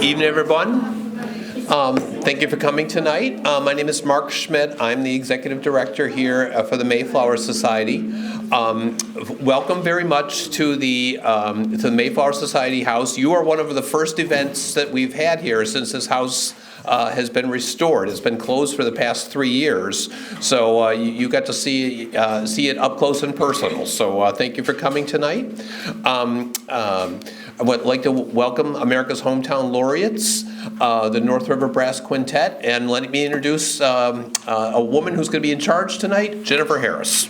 Evening, everyone. Thank you for coming tonight. My name is Mark Schmidt. I'm the Executive Director here for the Mayflower Society. Welcome very much to the Mayflower Society House. You are one of the first events that we've had here since this house has been restored. It's been closed for the past 3 years, so you got to see it up close and personal. So thank you for coming tonight. I would like to welcome America's Hometown Laureates, the North River Brass Quintet, and let me introduce a woman who's going to be in charge tonight, Jennifer Harris.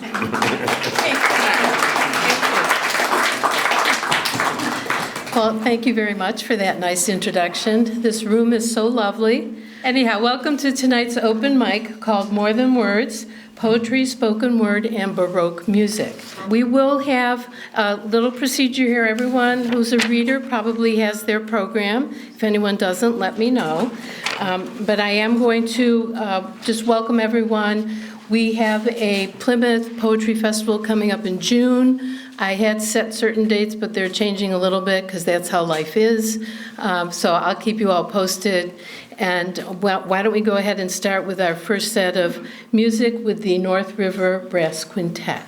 Well, thank you very much for that nice introduction. This room is so lovely. Anyhow, welcome to tonight's open mic called More Than Words, Poetry, Spoken Word, and Baroque Music. We will have a little procedure here. Everyone who's a reader probably has their program. If anyone doesn't, let me know. But I am going to just welcome everyone. We have a Plymouth Poetry Festival coming up in June. I had set certain dates, but they're changing a little bit because that's how life is. So I'll keep you all posted. And why don't we go ahead and start with our first set of music with the North River Brass Quintet.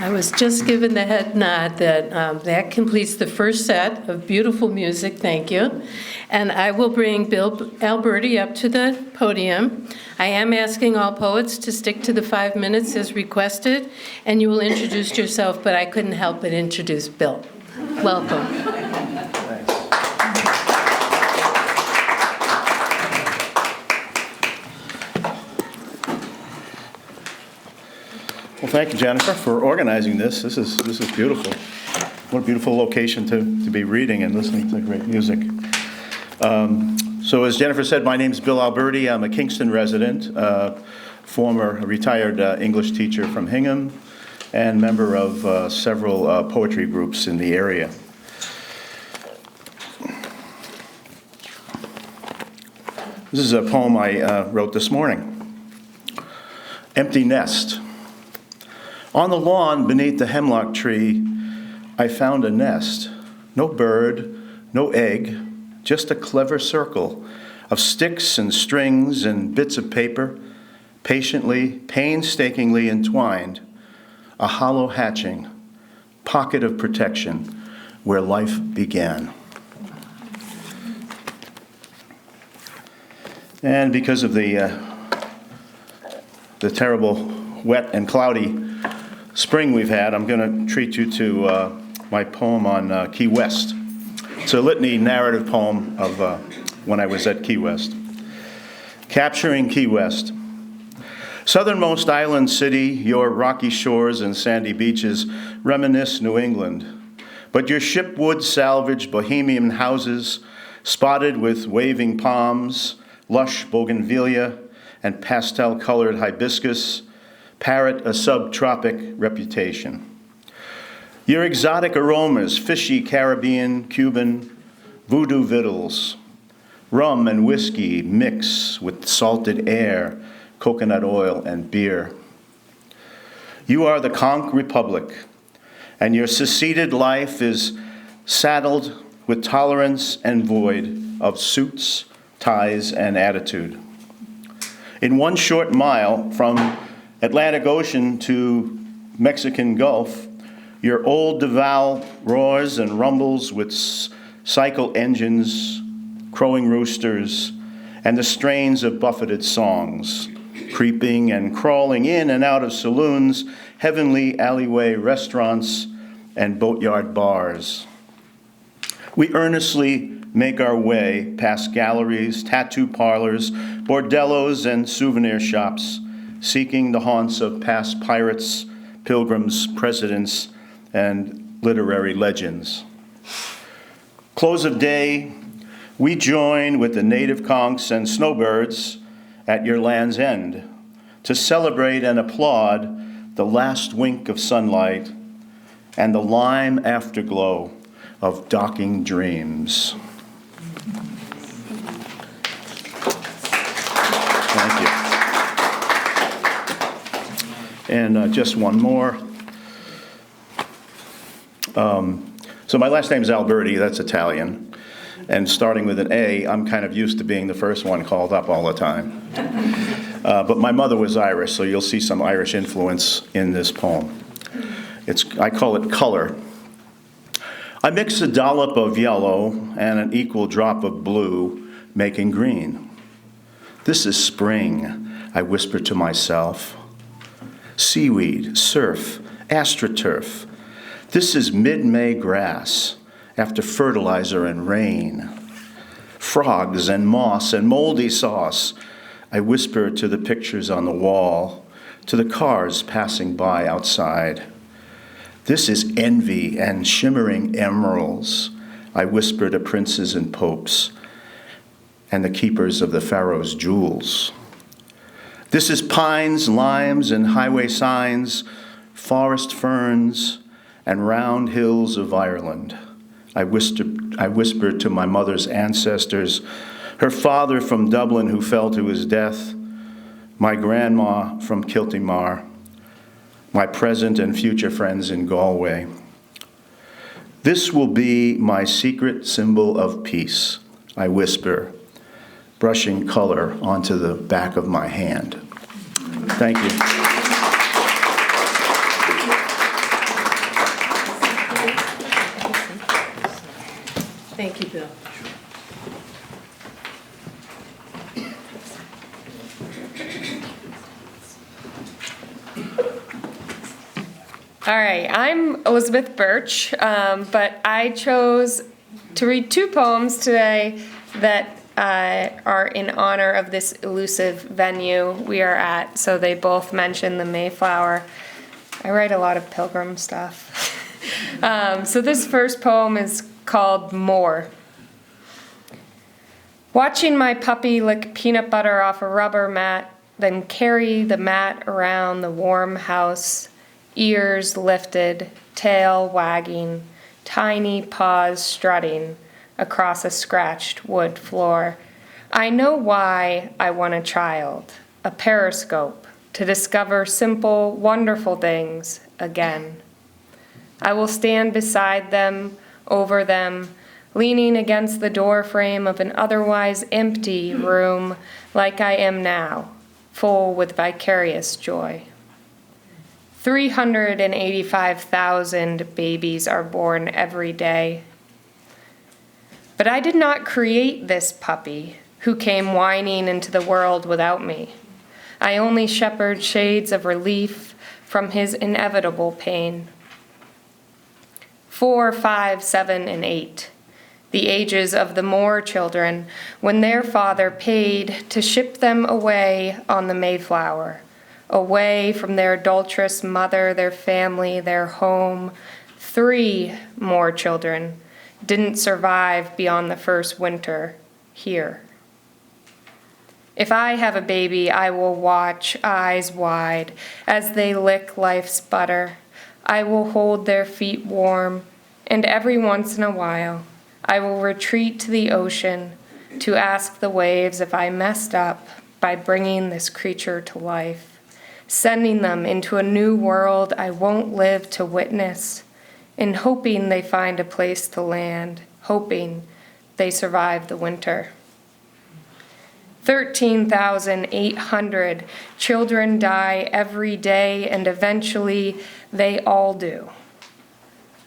I was just given the head nod that that completes the first set of beautiful music, thank you. And I will bring Bill Alberti up to the podium. I am asking all poets to stick to the 5 minutes as requested, and you will introduce yourself, but I couldn't help but introduce Bill. Welcome. Well, thank you, Jennifer, for organizing this. This is beautiful. What a beautiful location to be reading and listening to great music. So as Jennifer said, my name is Bill Alberti. I'm a Kingston resident, former retired English teacher from Hingham, and member of several poetry groups in the area. This is a poem I wrote this morning. Empty Nest. On the lawn beneath the hemlock tree, I found a nest. No bird, no egg, just a clever circle of sticks and strings and bits of paper, patiently, painstakingly entwined. A hollow hatching, pocket of protection where life began. And because of the terrible wet and cloudy spring we've had, I'm going to treat you to my poem on Key West. It's a litany narrative poem of when I was at Key West. Capturing Key West. Southernmost island city, your rocky shores and sandy beaches reminisce New England. But your shipwood salvage bohemian houses, spotted with waving palms, lush bougainvillea, and pastel-colored hibiscus, parrot a subtropic reputation. Your exotic aromas, fishy Caribbean, Cuban, voodoo victuals, rum and whiskey mix with salted air, coconut oil, and beer. You are the conch republic, and your seceded life is saddled with tolerance and void of suits, ties, and attitude. In one short mile from Atlantic Ocean to Mexican Gulf, your old Duval roars and rumbles with cycle engines, crowing roosters, and the strains of buffeted songs, creeping and crawling in and out of saloons, heavenly alleyway restaurants, and boatyard bars. We earnestly make our way past galleries, tattoo parlors, bordellos, and souvenir shops, seeking the haunts of past pirates, pilgrims, presidents, and literary legends. Close of day, we join with the native conchs and snowbirds at your land's end to celebrate and applaud the last wink of sunlight and the lime afterglow of docking dreams. Thank you. And just one more. So my last name is Alberti, that's Italian. And starting with an A, I'm kind of used to being the first one called up all the time. But my mother was Irish, so you'll see some Irish influence in this poem. I call it color. I mix a dollop of yellow and an equal drop of blue, making green. This is spring, I whisper to myself. Seaweed, surf, astroturf. This is mid-May grass after fertilizer and rain. Frogs and moss and moldy sauce. I whisper to the pictures on the wall, to the cars passing by outside. This is envy and shimmering emeralds. I whisper to princes and popes and the keepers of the pharaoh's jewels. This is pines, limes, and highway signs, forest ferns, and round hills of Ireland. I whispered to my mother's ancestors, her father from Dublin who fell to his death, my grandma from Kiltimar, my present and future friends in Galway. This will be my secret symbol of peace, I whisper, brushing color onto the back of my hand. Thank you. Thank you, Bill. All right, I'm Elizabeth Birch, but I chose to read two poems today that are in honor of this elusive venue we are at. So they both mention the Mayflower. I write a lot of pilgrim stuff. So this first poem is called More. Watching my puppy lick peanut butter off a rubber mat, then carry the mat around the warm house, ears lifted, tail wagging, tiny paws strutting across a scratched wood floor. I know why I want a child, a periscope, to discover simple, wonderful things again. I will stand beside them, over them, leaning against the door frame of an otherwise empty room like I am now, full with vicarious joy. 385,000 babies are born every day. But I did not create this puppy who came whining into the world without me. I only shepherd shades of relief from his inevitable pain. 4, 5, 7, and 8, the ages of the Moore children, when their father paid to ship them away on the Mayflower, away from their adulterous mother, their family, their home. 3 more children didn't survive beyond the first winter here. If I have a baby, I will watch, eyes wide, as they lick life's butter. I will hold their feet warm, and every once in a while, I will retreat to the ocean to ask the waves if I messed up by bringing this creature to life, sending them into a new world I won't live to witness, and hoping they find a place to land, hoping they survive the winter. 13,800 children die every day, and eventually they all do.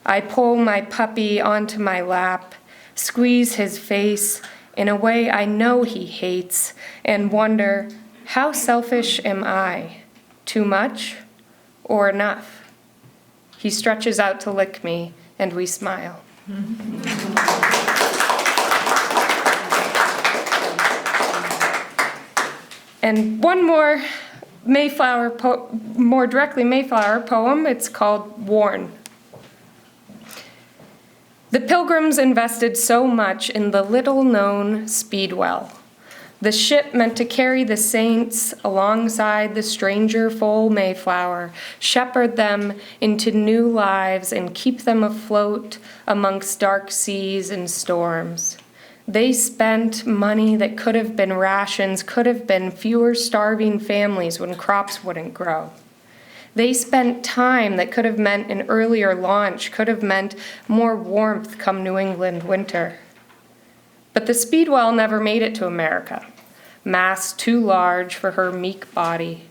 I pull my puppy onto my lap, squeeze his face in a way I know he hates, and wonder, how selfish am I? Too much or enough? He stretches out to lick me, and we smile. And one more more directly Mayflower poem. It's called Worn. The Pilgrims invested so much in the little-known Speedwell, the ship meant to carry the saints alongside the stranger-full Mayflower, shepherd them into new lives, and keep them afloat amongst dark seas and storms. They spent money that could have been rations, could have been fewer starving families when crops wouldn't grow. They spent time that could have meant an earlier launch, could have meant more warmth come New England winter. But the Speedwell never made it to America, mass too large for her meek body.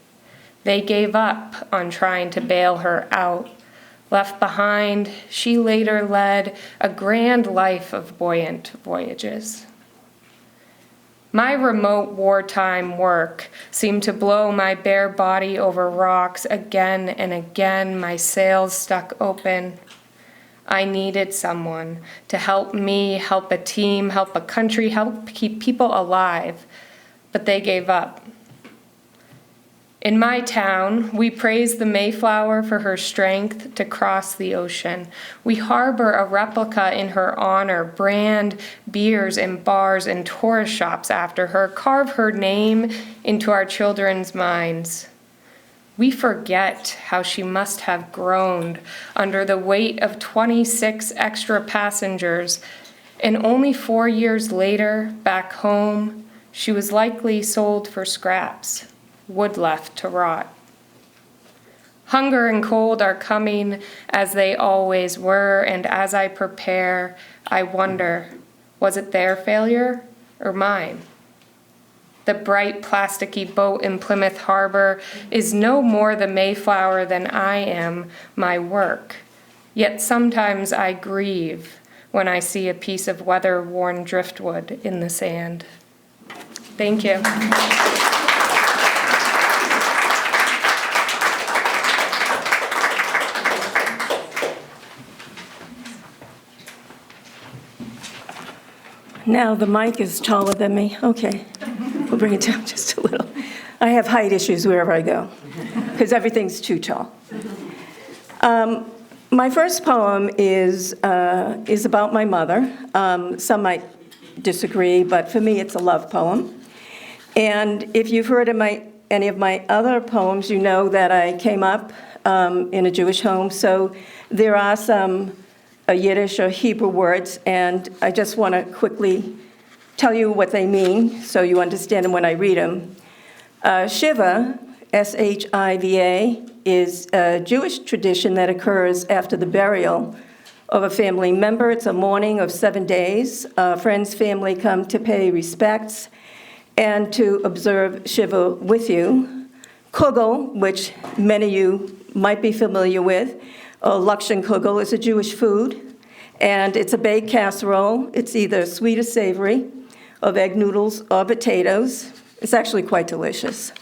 They gave up on trying to bail her out. Left behind, she later led a grand life of buoyant voyages. My remote wartime work seemed to blow my bare body over rocks again and again, my sails stuck open. I needed someone to help me, help a team, help a country, help keep people alive, but they gave up. In my town, we praise the Mayflower for her strength to cross the ocean. We harbor a replica in her honor, brand beers and bars and tourist shops after her, carve her name into our children's minds. We forget how she must have groaned under the weight of 26 extra passengers, and only 4 years later, back home, she was likely sold for scraps, wood left to rot. Hunger and cold are coming as they always were, and as I prepare, I wonder, was it their failure or mine? The bright plasticky boat in Plymouth Harbor is no more the Mayflower than I am my work. Yet sometimes I grieve when I see a piece of weather-worn driftwood in the sand. Thank you. Now the mic is taller than me. Okay, we'll bring it down just a little. I have height issues wherever I go because everything's too tall. My first poem is about my mother. Some might disagree, but for me it's a love poem. And if you've heard of any of my other poems, you know that I came up in a Jewish home, so there are some Yiddish or Hebrew words, and I just want to quickly tell you what they mean so you understand them when I read them. Shiva, S-H-I-V-A, is a Jewish tradition that occurs after the burial of a family member. It's a mourning of 7 days. Friends, family come to pay respects and to observe Shiva with you. Kugel, which many of you might be familiar with, Lakshan kugel, is a Jewish food, and it's a baked casserole. It's either sweet or savory, of egg noodles or potatoes. It's actually quite delicious.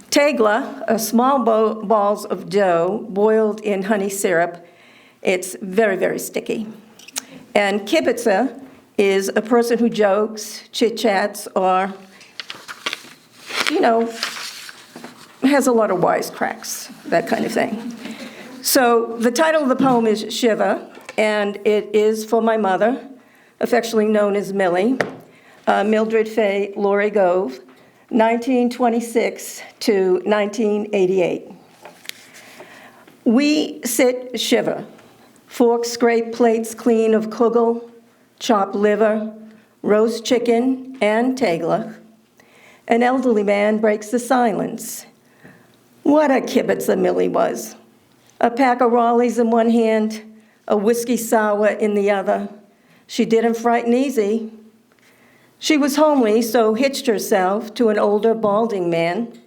Tegla are small balls of dough boiled in honey syrup. It's very, very sticky. And kibitza is a person who jokes, chit-chats, or, has a lot of wisecracks, that kind of thing. So the title of the poem is Shiva, and it is for my mother, affectionately known as Millie, Mildred Fay Laurie Gove, 1926 to 1988. We sit Shiva, forks scrape plates clean of kugel, chopped liver, roast chicken, and tegla. An elderly man breaks the silence. What a kibitza Millie was. A pack of Raleighs in one hand, a whiskey sour in the other. She didn't frighten easy. She was homely, so hitched herself to an older, balding man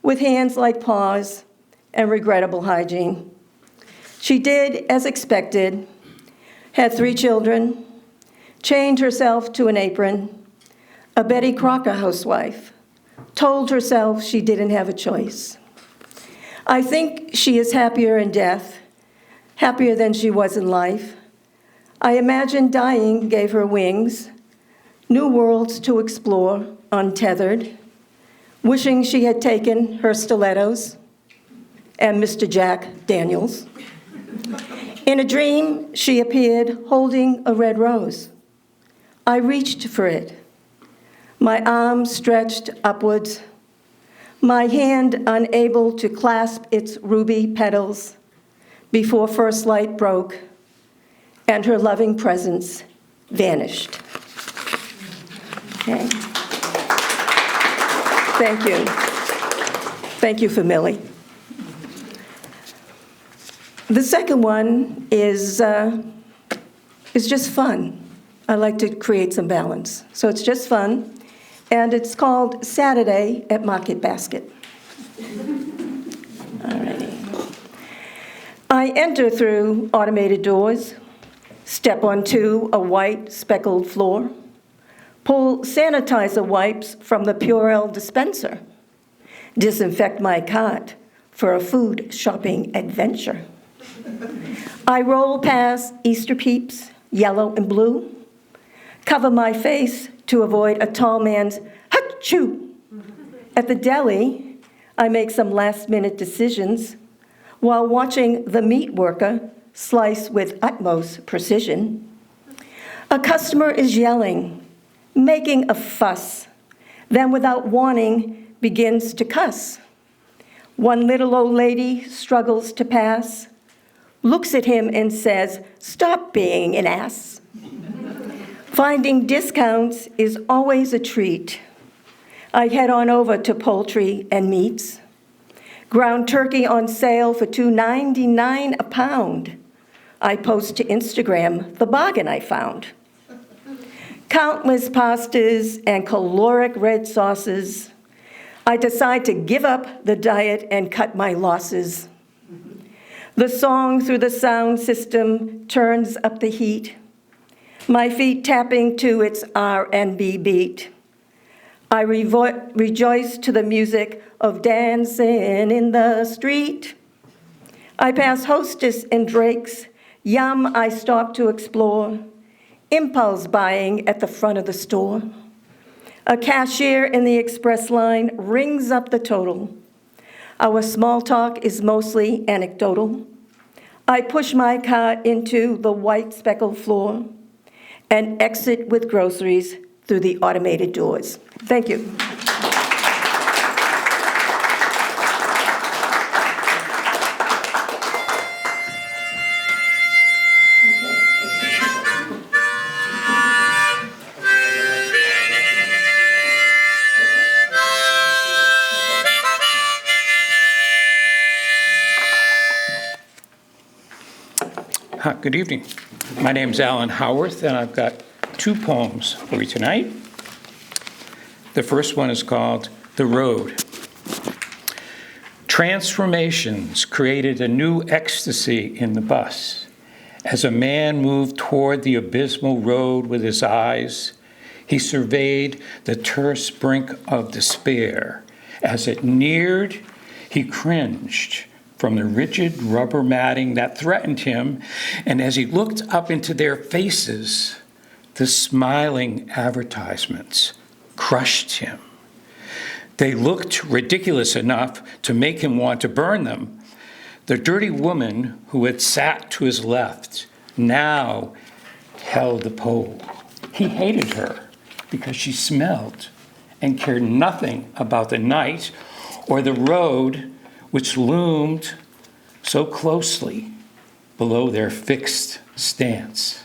with hands like paws and regrettable hygiene. She did as expected, had 3 children, chained herself to an apron, a Betty Crocker housewife, told herself she didn't have a choice. I think she is happier in death, happier than she was in life. I imagine dying gave her wings, new worlds to explore, untethered, wishing she had taken her stilettos and Mr. Jack Daniels. In a dream, she appeared holding a red rose. I reached for it, my arm stretched upwards, my hand unable to clasp its ruby petals before first light broke and her loving presence vanished. Okay. Thank you. Thank you for Millie. The second one is just fun. I like to create some balance. So it's just fun. And it's called Saturday at Market Basket. All righty. I enter through automated doors, step onto a white speckled floor, pull sanitizer wipes from the Purell dispenser, disinfect my cart for a food shopping adventure. I roll past Easter peeps, yellow and blue, cover my face to avoid a tall man's hachoo. At the deli, I make some last-minute decisions while watching the meat worker slice with utmost precision. A customer is yelling, making a fuss, then without warning begins to cuss. One little old lady struggles to pass, looks at him and says, "Stop being an ass." Finding discounts is always a treat. I head on over to poultry and meats. Ground turkey on sale for $2.99 a pound. I post to Instagram the bargain I found. Countless pastas and caloric red sauces. I decide to give up the diet and cut my losses. The song through the sound system turns up the heat. my feet tapping to its R&B beat. I rejoice to the music of dancing in the street. I pass Hostess and Drake's, Yum I stop to explore, impulse buying at the front of the store. A cashier in the express line rings up the total. Our small talk is mostly anecdotal. I push my cart into the white speckled floor and exit with groceries through the automated doors. Thank you. Hi, good evening. My name's Alan Howarth, and I've got 2 poems for you tonight. The first one is called The Road. Transformations created a new ecstasy in the bus. As a man moved toward the abysmal road with his eyes, he surveyed the terse brink of despair. As it neared, he cringed from the rigid rubber matting that threatened him, and as he looked up into their faces, the smiling advertisements crushed him. They looked ridiculous enough to make him want to burn them. The dirty woman who had sat to his left now held the pole. He hated her because she smelled and cared nothing about the night or the road which loomed so closely below their fixed stance.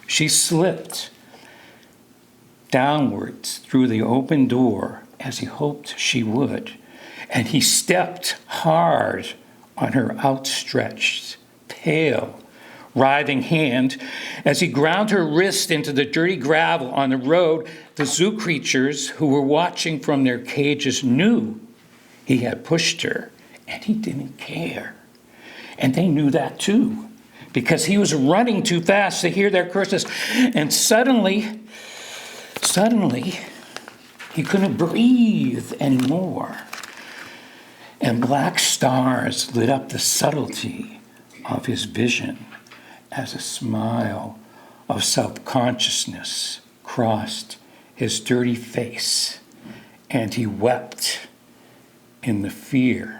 She slipped downwards through the open door as he hoped she would, and he stepped hard on her outstretched, pale, writhing hand. As he ground her wrist into the dirty gravel on the road, the zoo creatures who were watching from their cages knew he had pushed her, and he didn't care. And they knew that too, because he was running too fast to hear their curses. And suddenly, he couldn't breathe anymore. And black stars lit up the subtlety of his vision as a smile of self-consciousness crossed his dirty face, and he wept in the fear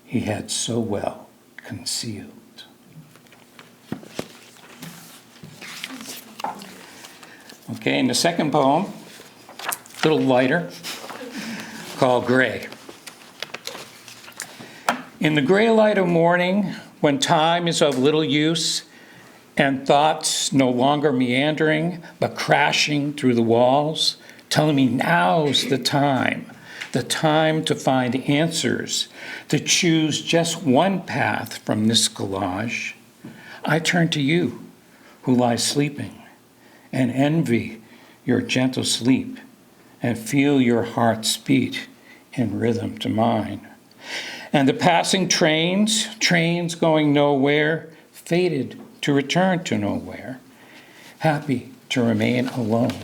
he had so well concealed. Okay, and the second poem, a little lighter, called Gray. In the gray light of morning, when time is of little use and thoughts no longer meandering but crashing through the walls, telling me now's the time to find answers, to choose just one path from this collage, I turn to you who lie sleeping and envy your gentle sleep and feel your heart's beat in rhythm to mine. And the passing trains going nowhere, fated to return to nowhere, happy to remain alone.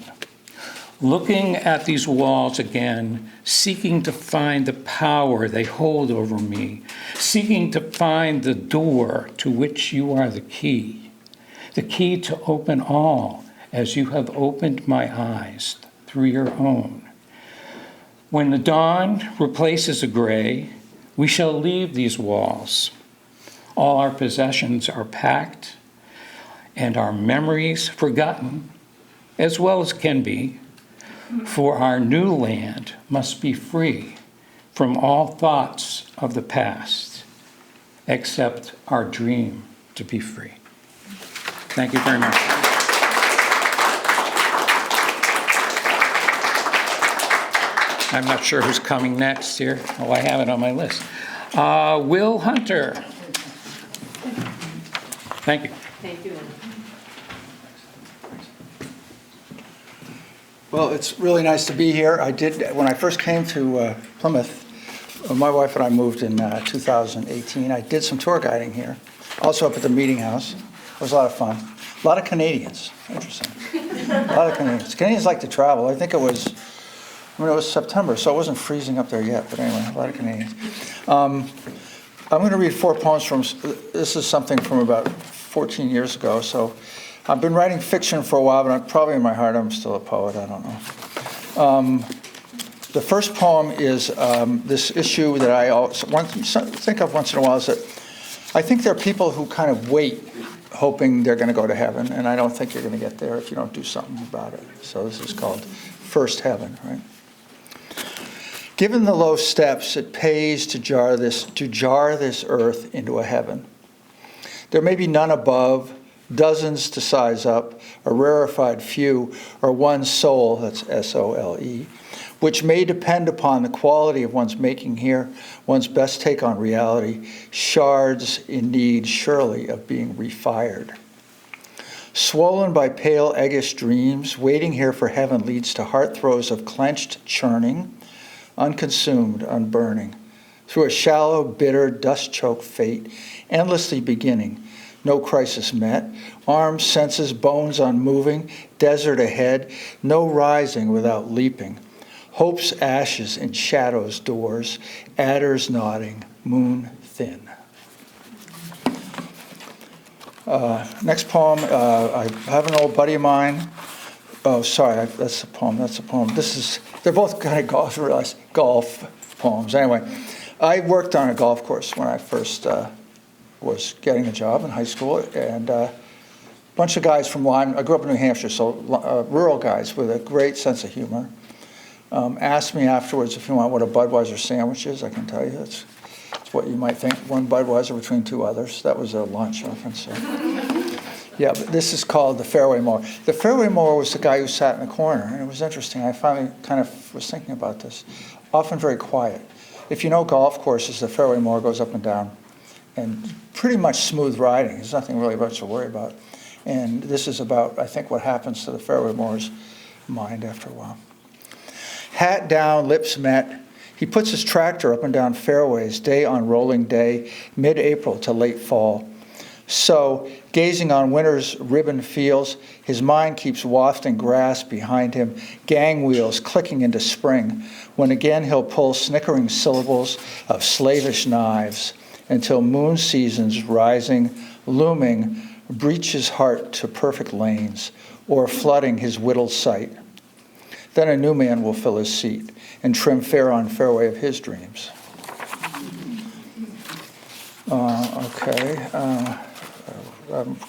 Looking at these walls again, seeking to find the power they hold over me, seeking to find the door to which you are the key to open all as you have opened my eyes through your own. When the dawn replaces the gray, we shall leave these walls. All our possessions are packed and our memories forgotten, as well as can be. For our new land must be free from all thoughts of the past, except our dream to be free. Thank you very much. I'm not sure who's coming next here. Oh, I have it on my list. Will Hunter. Thank you. Thank you. Well, it's really nice to be here. When I first came to Plymouth, my wife and I moved in 2018. I did some tour guiding here, also up at the Meeting House. It was a lot of fun. A lot of Canadians. Interesting. A lot of Canadians. Canadians like to travel. I think it was September, so it wasn't freezing up there yet. But anyway, a lot of Canadians. I'm going to read 4 poems from, this is something from about 14 years ago. So I've been writing fiction for a while, but probably in my heart I'm still a poet. I don't know. The first poem is this issue that I think of once in a while, is that I think there are people who kind of wait hoping they're going to go to heaven, and I don't think you're going to get there if you don't do something about it. So this is called First Heaven, right? Given the low steps, it pays to jar this earth into a heaven. There may be none above, dozens to size up, a rarefied few, or one soul, that's S-O-L-E, which may depend upon the quality of one's making here, one's best take on reality, shards in need, surely, of being refired. Swollen by pale, eggish dreams, waiting here for heaven leads to heart throes of clenched churning, unconsumed, unburning. Through a shallow, bitter, dust-choked fate, endlessly beginning, no crisis met, arms, senses, bones unmoving, desert ahead, no rising without leaping. Hope's ashes in shadows doors, adders nodding, moon thin. Next poem, I have an old buddy of mine. Oh, sorry, that's a poem. They're both kind of golf poems. Anyway, I worked on a golf course when I first was getting a job in high school, and a bunch of guys from Lyme. I grew up in New Hampshire, so rural guys with a great sense of humor. Asked me afterwards if you want what a Budweiser sandwich is. I can tell you it's what you might think, one Budweiser between 2 others. That was a lunch reference. So. Yeah, but this is called the fairway mower. The fairway mower was the guy who sat in the corner, and it was interesting. I finally kind of was thinking about this. Often very quiet. If you know golf courses, the fairway mower goes up and down, and pretty much smooth riding. There's nothing really much to worry about. And this is about, I think, what happens to the fairway mower's mind after a while. Hat down, lips met. He puts his tractor up and down fairways, day on rolling day, mid-April to late fall. So, gazing on winter's ribbon fields, his mind keeps wafting grass behind him, gang wheels clicking into spring, when again he'll pull snickering syllables of slavish knives, until moon seasons rising, looming, breach his heart to perfect lanes, or flooding his whittled sight. Then a new man will fill his seat and trim fair on fairway of his dreams.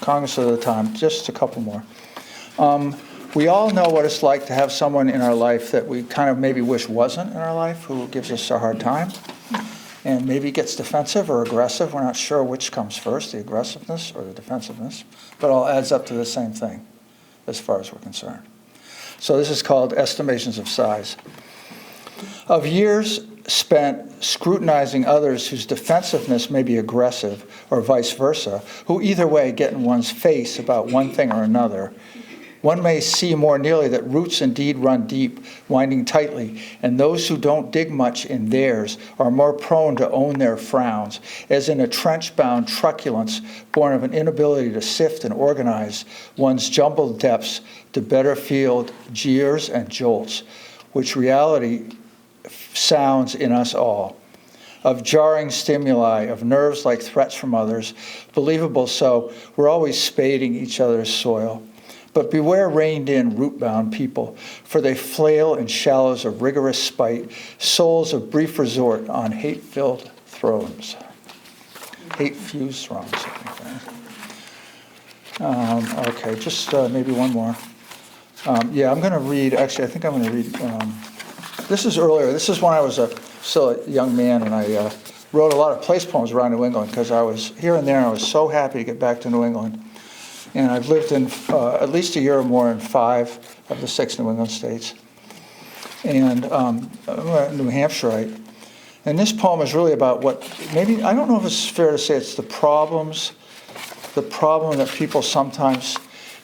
Congress of the time, just a couple more. We all know what it's like to have someone in our life that we kind of maybe wish wasn't in our life, who gives us a hard time, and maybe gets defensive or aggressive. We're not sure which comes first, the aggressiveness or the defensiveness, but it all adds up to the same thing as far as we're concerned. So this is called Estimations of Size. Of years spent scrutinizing others whose defensiveness may be aggressive, or vice versa, who either way get in one's face about one thing or another, one may see more nearly that roots indeed run deep, winding tightly, and those who don't dig much in theirs are more prone to own their frowns, as in a trench-bound truculence born of an inability to sift and organize one's jumbled depths to better field jeers and jolts, which reality sounds in us all, of jarring stimuli, of nerves like threats from others, believable so, we're always spading each other's soil. But beware reined-in, root-bound people, for they flail in shallows of rigorous spite, souls of brief resort on hate-filled thrones. Hate-fused thrones, I think. Okay, just maybe one more. I'm going to read, actually, I think I'm going to read, this is earlier. This is when I was still a young man, and I wrote a lot of place poems around New England, because I was here and there, and I was so happy to get back to New England. And I've lived in at least a year or more in 5 of the 6 New England states. And I'm a New Hampshireite. And this poem is really about what, maybe, I don't know if it's fair to say it's the problem that people sometimes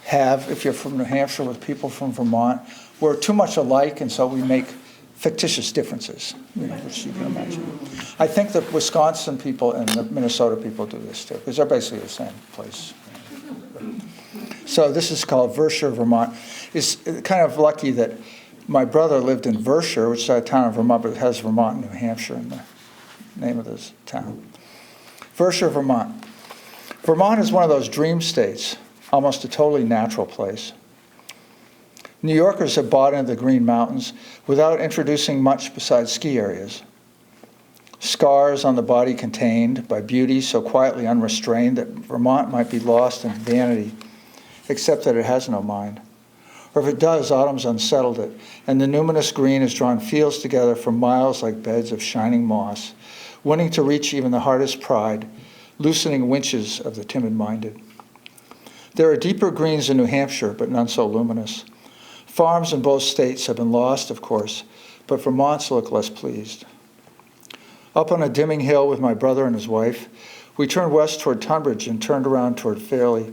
have, if you're from New Hampshire with people from Vermont. We're too much alike, and so we make fictitious differences, which you can imagine. I think the Wisconsin people and the Minnesota people do this too, because they're basically the same place. So this is called Vershire, Vermont. It's kind of lucky that my brother lived in Vershire, which is a town in Vermont, but it has Vermont, New Hampshire in the name of this town. Vershire, Vermont. Vermont is one of those dream states, almost a totally natural place. New Yorkers have bought into the Green Mountains without introducing much besides ski areas. Scars on the body contained by beauty so quietly unrestrained that Vermont might be lost in vanity, except that it has no mind. Or if it does, autumn's unsettled it, and the numinous green has drawn fields together for miles like beds of shining moss, winning to reach even the hardest pride, loosening winches of the timid-minded. There are deeper greens in New Hampshire, but none so luminous. Farms in both states have been lost, of course, but Vermont's look less pleased. Up on a dimming hill with my brother and his wife, we turned west toward Tunbridge and turned around toward Fairleigh.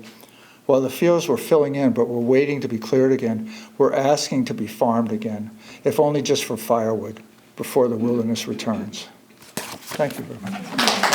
While the fields were filling in but were waiting to be cleared again, we're asking to be farmed again, if only just for firewood, before the wilderness returns. Thank you very much.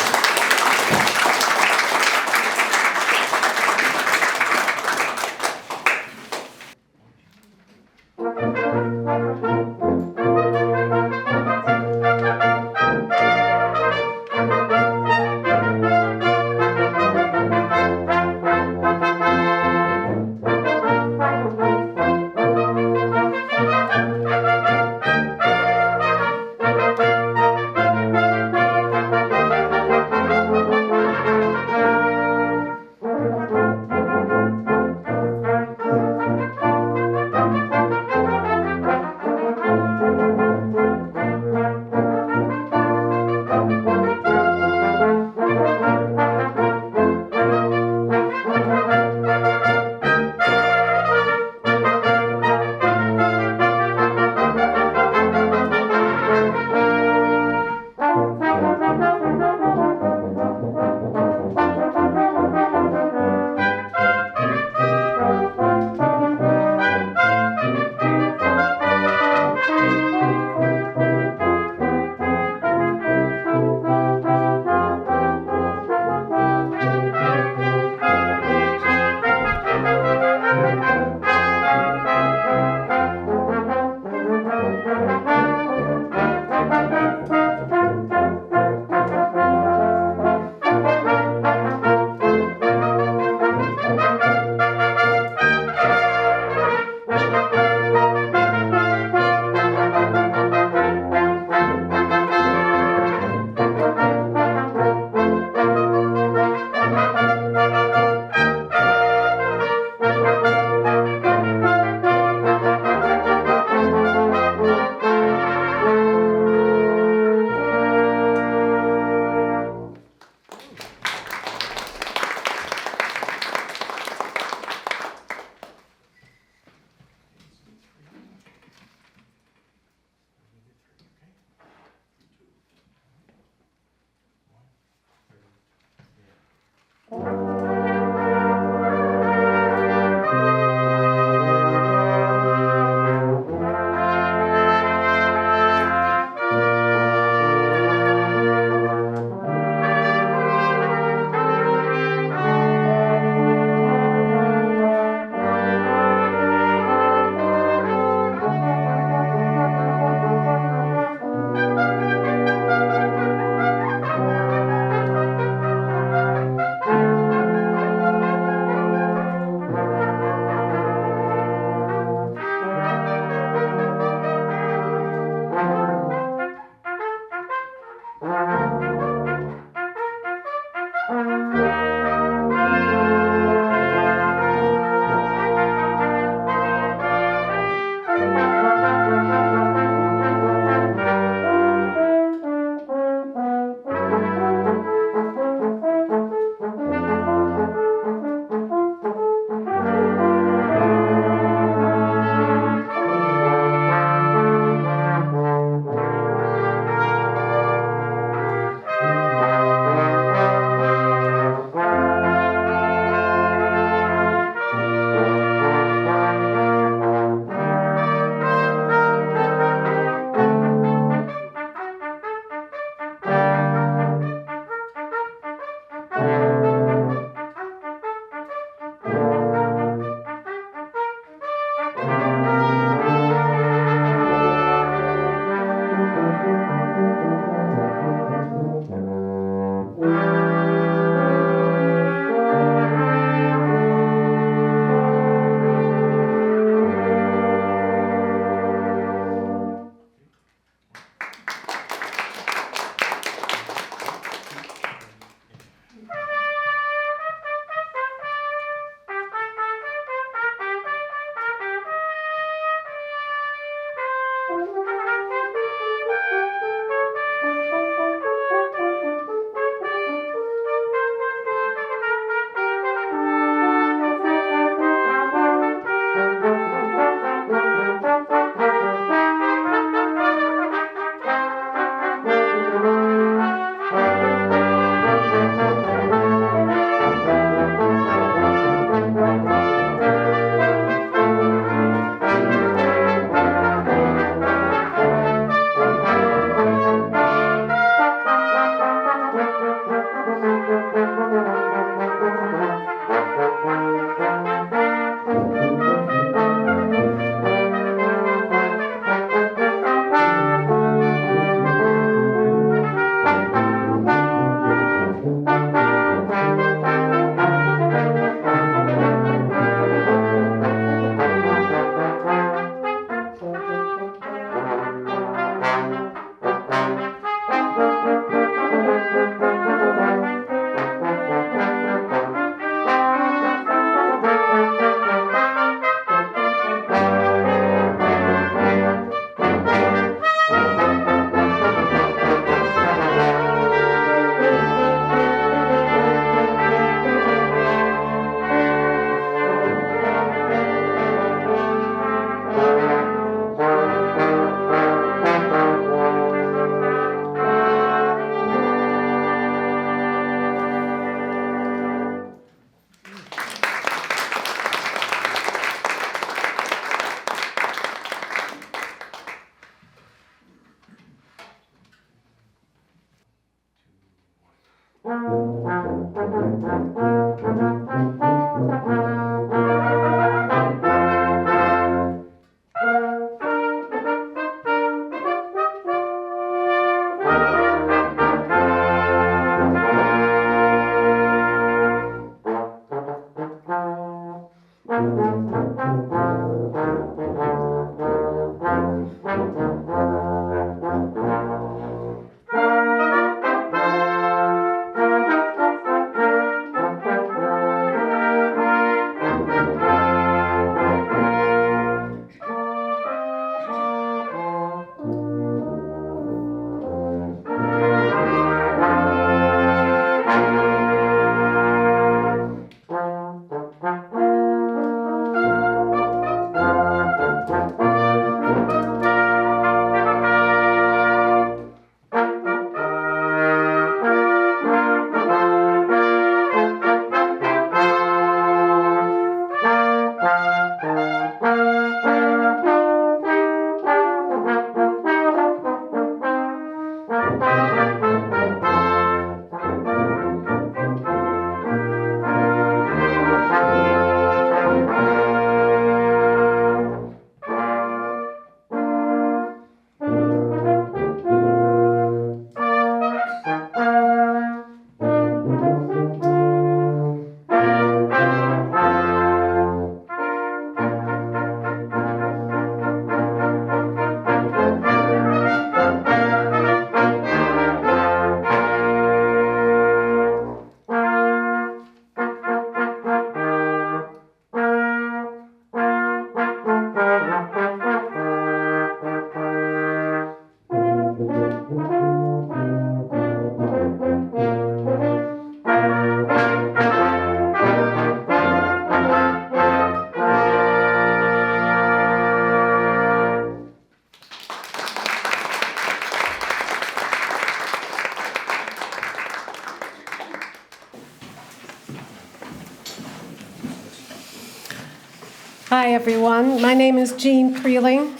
Hi, everyone. My name is Jean Creeling.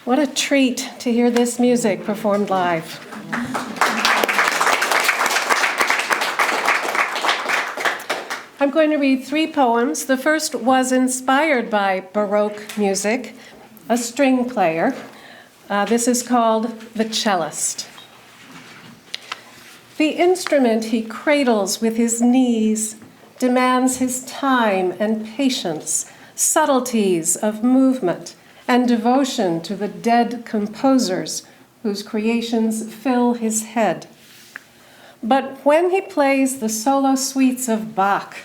What a treat to hear this music performed live. I'm going to read 3 poems. The first was inspired by Baroque music, a string player. This is called The Cellist. The instrument he cradles with his knees demands his time and patience, subtleties of movement, and devotion to the dead composers whose creations fill his head. But when he plays the solo suites of Bach,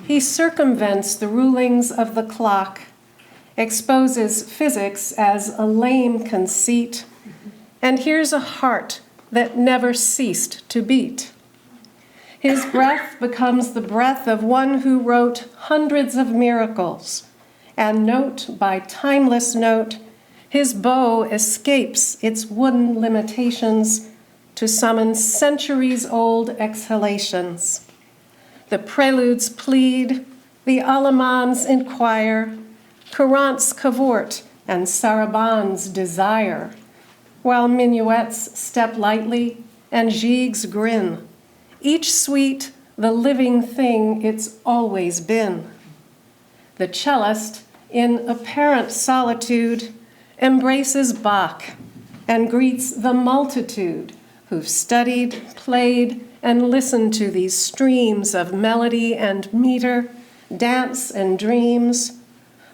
he circumvents the rulings of the clock, exposes physics as a lame conceit, and hears a heart that never ceased to beat. His breath becomes the breath of one who wrote hundreds of miracles, and note by timeless note, his bow escapes its wooden limitations to summon centuries-old exhalations. The preludes plead, the alemans inquire, courants cavort, and sarabans desire, while minuets step lightly and gigues grin, each suite the living thing it's always been. The cellist, in apparent solitude, embraces Bach and greets the multitude who've studied, played, and listened to these streams of melody and meter, dance and dreams,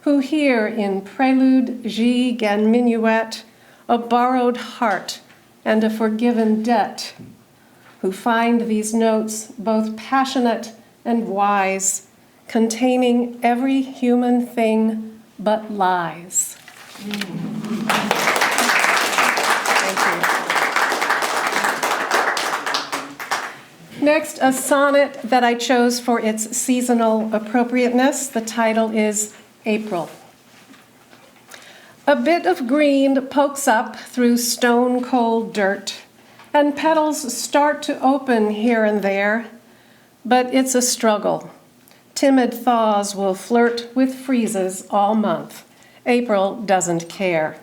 who hear in prelude, gigue, and minuet a borrowed heart and a forgiven debt, who find these notes both passionate and wise, containing every human thing but lies. Thank you. Next, a sonnet that I chose for its seasonal appropriateness. The title is April. A bit of green pokes up through stone-cold dirt, and petals start to open here and there, but it's a struggle. Timid thaws will flirt with freezes all month. April doesn't care.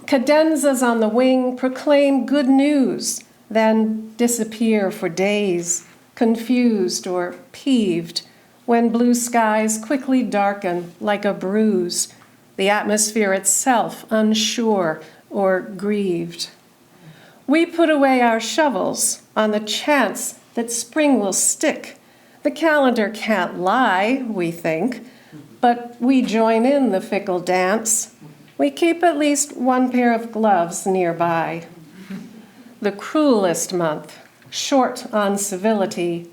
Cadenzas on the wing proclaim good news, then disappear for days, confused or peeved, when blue skies quickly darken like a bruise, the atmosphere itself unsure or grieved. We put away our shovels on the chance that spring will stick. The calendar can't lie, we think, but we join in the fickle dance. We keep at least one pair of gloves nearby. The cruelest month, short on civility,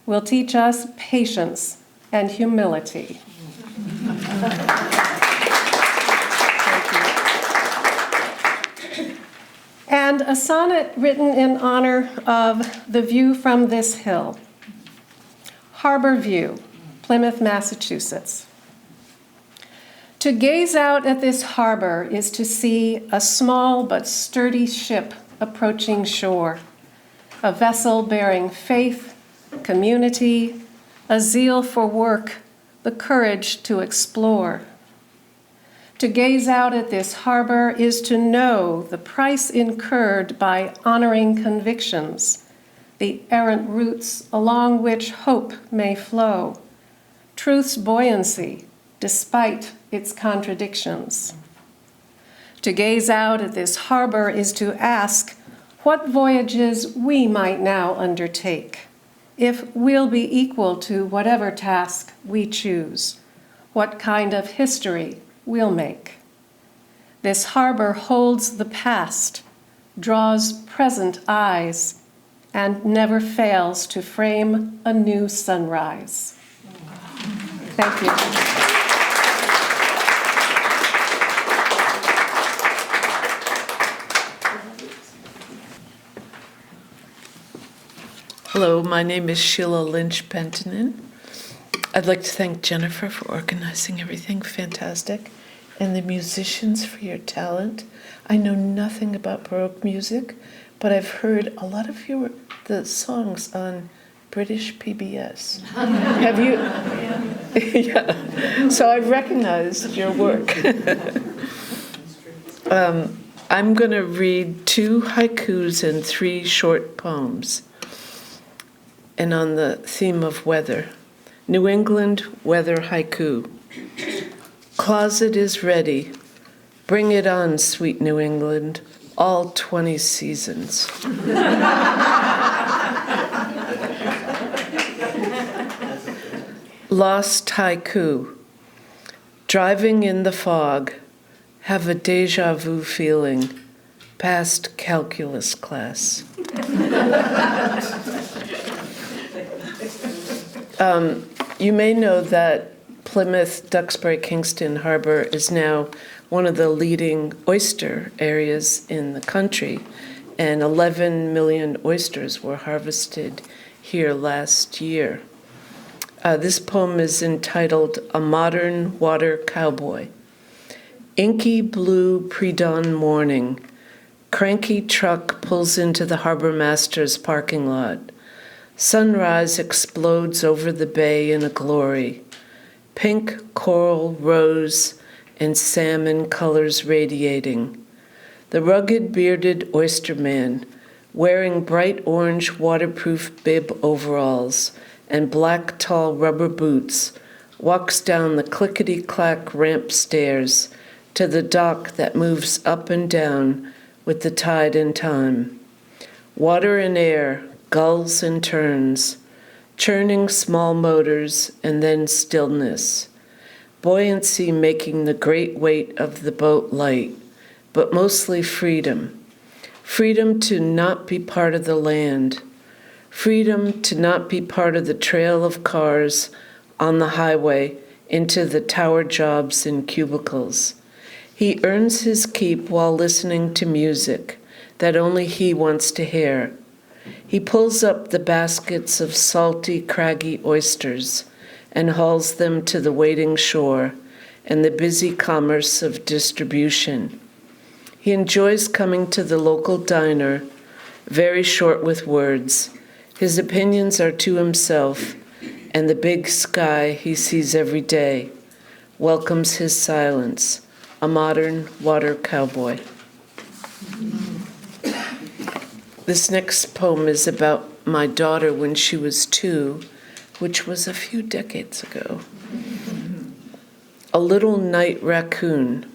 will teach us patience and humility. And a sonnet written in honor of the view from this hill. Harbor View, Plymouth, Massachusetts. To gaze out at this harbor is to see a small but sturdy ship approaching shore, a vessel bearing faith, community, a zeal for work, the courage to explore. To gaze out at this harbor is to know the price incurred by honoring convictions, the errant roots along which hope may flow, truth's buoyancy despite its contradictions. To gaze out at this harbor is to ask what voyages we might now undertake, if we'll be equal to whatever task we choose, what kind of history we'll make. This harbor holds the past, draws present eyes, and never fails to frame a new sunrise. Thank you. Hello, my name is Sheila Lynch Pentinen. I'd like to thank Jennifer for organizing everything fantastic, and the musicians for your talent. I know nothing about Baroque music, but I've heard a lot of the songs on British PBS. Have you? Yeah. So I've recognized your work. I'm going to read 2 haikus and 3 short poems, and on the theme of weather. New England weather haiku. Closet is ready. Bring it on, sweet New England, all 20 seasons. Lost haiku. Driving in the fog, have a deja vu feeling, past calculus class. You may know that Plymouth, Duxbury, Kingston Harbor is now one of the leading oyster areas in the country, and 11 million oysters were harvested here last year. This poem is entitled A Modern Water Cowboy. Inky blue pre-dawn morning, cranky truck pulls into the harbor master's parking lot. Sunrise explodes over the bay in a glory. Pink, coral, rose, and salmon colors radiating. The rugged, bearded oysterman, wearing bright orange waterproof bib overalls and black tall rubber boots, walks down the clickety-clack ramp stairs to the dock that moves up and down with the tide and time. Water and air, gulls and terns, churning small motors, and then stillness. Buoyancy making the great weight of the boat light, but mostly freedom. Freedom to not be part of the land. Freedom to not be part of the trail of cars on the highway into the tower jobs and cubicles. He earns his keep while listening to music that only he wants to hear. He pulls up the baskets of salty, craggy oysters and hauls them to the waiting shore and the busy commerce of distribution. He enjoys coming to the local diner, very short with words. His opinions are to himself, and the big sky he sees every day welcomes his silence. A modern water cowboy. This next poem is about my daughter when she was 2, which was a few decades ago. A little night raccoon.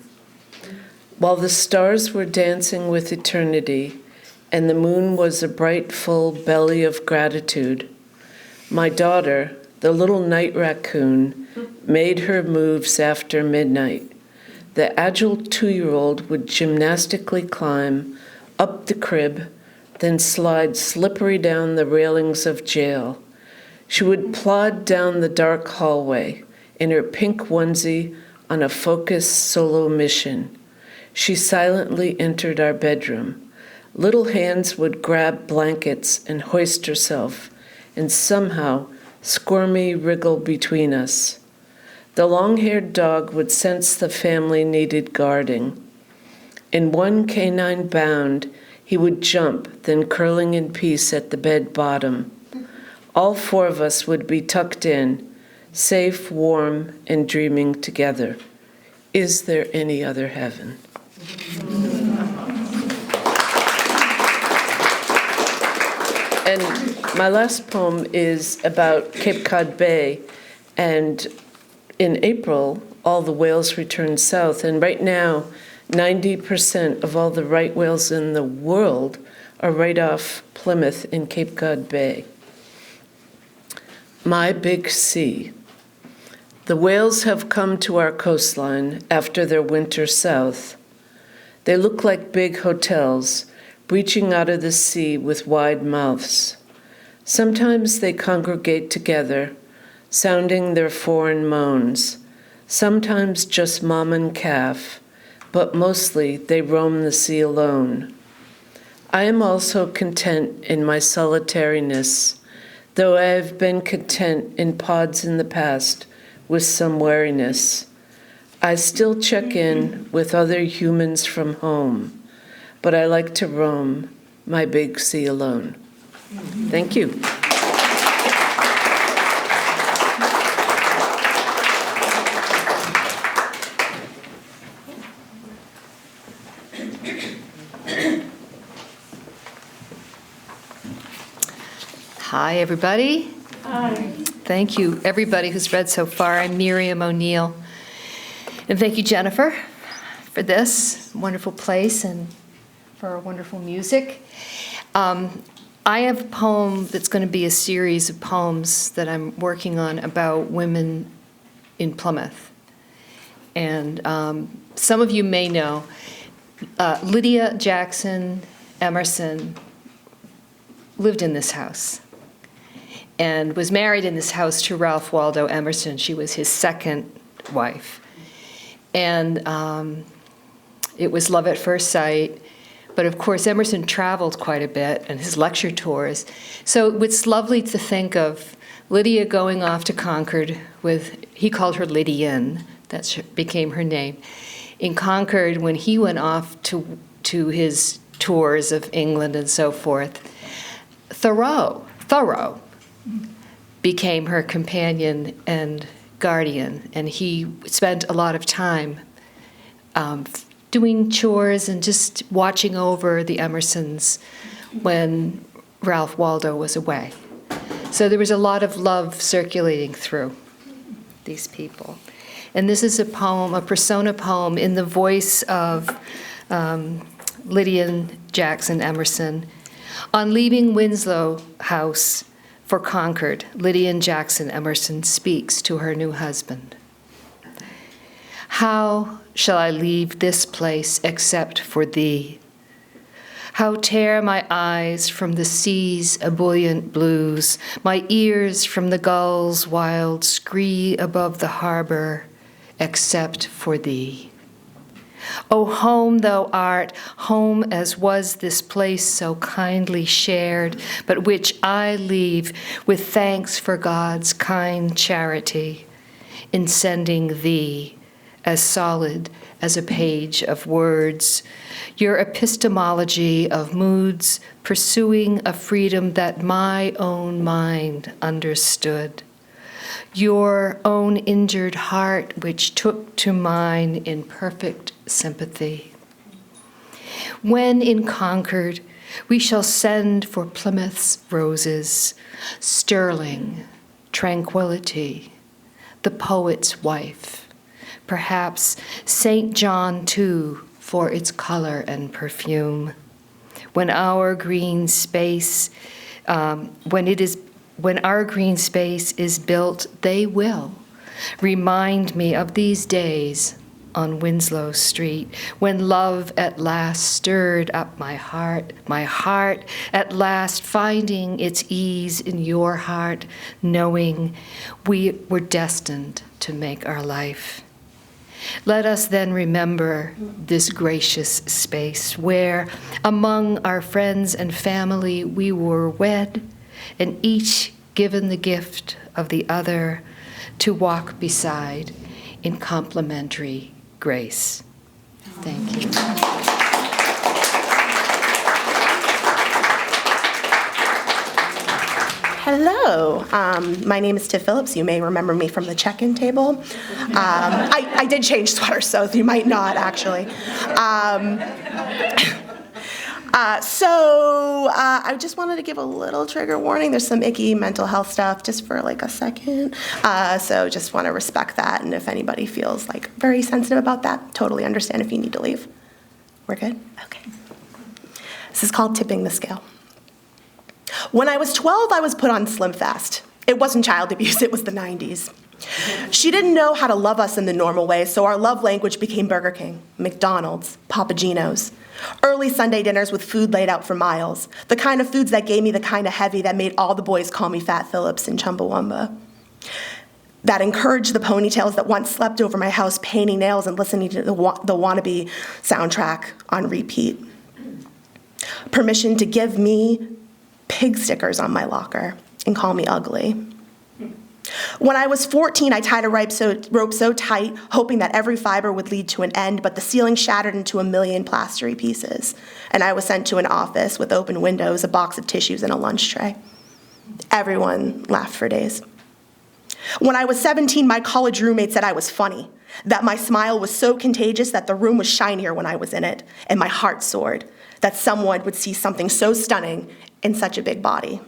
While the stars were dancing with eternity, and the moon was a bright, full belly of gratitude, my daughter, the little night raccoon, made her moves after midnight. The agile 2-year-old would gymnastically climb up the crib, then slide slippery down the railings of jail. She would plod down the dark hallway in her pink onesie on a focused solo mission. She silently entered our bedroom. Little hands would grab blankets and hoist herself, and somehow squirmy wriggle between us. The long-haired dog would sense the family needed guarding. In one canine bound, he would jump, then curling in peace at the bed bottom. All 4 of us would be tucked in, safe, warm, and dreaming together. Is there any other heaven? And my last poem is about Cape Cod Bay, and in April, all the whales returned south, and right now, 90% of all the right whales in the world are right off Plymouth in Cape Cod Bay. My Big Sea. The whales have come to our coastline after their winter south. They look like big hotels, breaching out of the sea with wide mouths. Sometimes they congregate together, sounding their foreign moans, sometimes just mom and calf, but mostly they roam the sea alone. I am also content in my solitariness, though I have been content in pods in the past with some wariness. I still check in with other humans from home, but I like to roam my big sea alone. Thank you. Hi, everybody. Hi. Thank you, everybody who's read so far. I'm Miriam O'Neill. And thank you, Jennifer, for this wonderful place and for our wonderful music. I have a poem that's going to be a series of poems that I'm working on about women in Plymouth. And some of you may know Lydia Jackson Emerson lived in this house and was married in this house to Ralph Waldo Emerson. She was his second wife. And it was love at first sight. But of course, Emerson traveled quite a bit and his lecture tours. So it's lovely to think of Lydia going off to Concord with, he called her Lydian, that became her name, in Concord when he went off to his tours of England and so forth. Thoreau became her companion and guardian, and he spent a lot of time doing chores and just watching over the Emersons when Ralph Waldo was away. So there was a lot of love circulating through these people. And this is a poem, a persona poem in the voice of Lydia Jackson Emerson. On leaving Winslow House for Concord, Lydia Jackson Emerson speaks to her new husband. How shall I leave this place except for thee? How tear my eyes from the sea's ebullient blues, my ears from the gull's wild scree above the harbor, except for thee? O home thou art, home as was this place so kindly shared, but which I leave with thanks for God's kind charity in sending thee, as solid as a page of words, your epistemology of moods pursuing a freedom that my own mind understood, your own injured heart which took to mine in perfect sympathy. When in Concord, We shall send for Plymouth's roses, sterling, tranquility, the poet's wife, perhaps St. John too, for its color and perfume. When our green space, when our green space is built, they will remind me of these days on Winslow Street, when love at last stirred up my heart at last finding its ease in your heart, knowing we were destined to make our life. Let us then remember this gracious space where among our friends and family we were wed, and each given the gift of the other to walk beside in complementary grace. Thank you. Hello, my name is Tiff Phillips. You may remember me from the check-in table. I did change sweaters, so you might not, actually. I just wanted to give a little trigger warning. There's some icky mental health stuff just for like a second. So just want to respect that. And if anybody feels like very sensitive about that, totally understand if you need to leave. We're good? Okay. This is called tipping the scale. When I was 12, I was put on Slim Fast. It wasn't child abuse, it was the 90s. She didn't know how to love us in the normal way, so our love language became Burger King, McDonald's, Papa Gino's. Early Sunday dinners with food laid out for miles, the kind of foods that gave me the kind of heavy that made all the boys call me Fat Phillips in Chumbawamba. That encouraged the ponytails that once slept over my house painting nails and listening to the Wannabe soundtrack on repeat. Permission to give me pig stickers on my locker and call me ugly. When I was 14, I tied a rope so tight, hoping that every fiber would lead to an end, but the ceiling shattered into a million plastery pieces, and I was sent to an office with open windows, a box of tissues, and a lunch tray. Everyone laughed for days. When I was 17, my college roommate said I was funny, that my smile was so contagious that the room was shinier when I was in it, and my heart soared, that someone would see something so stunning in such a big body.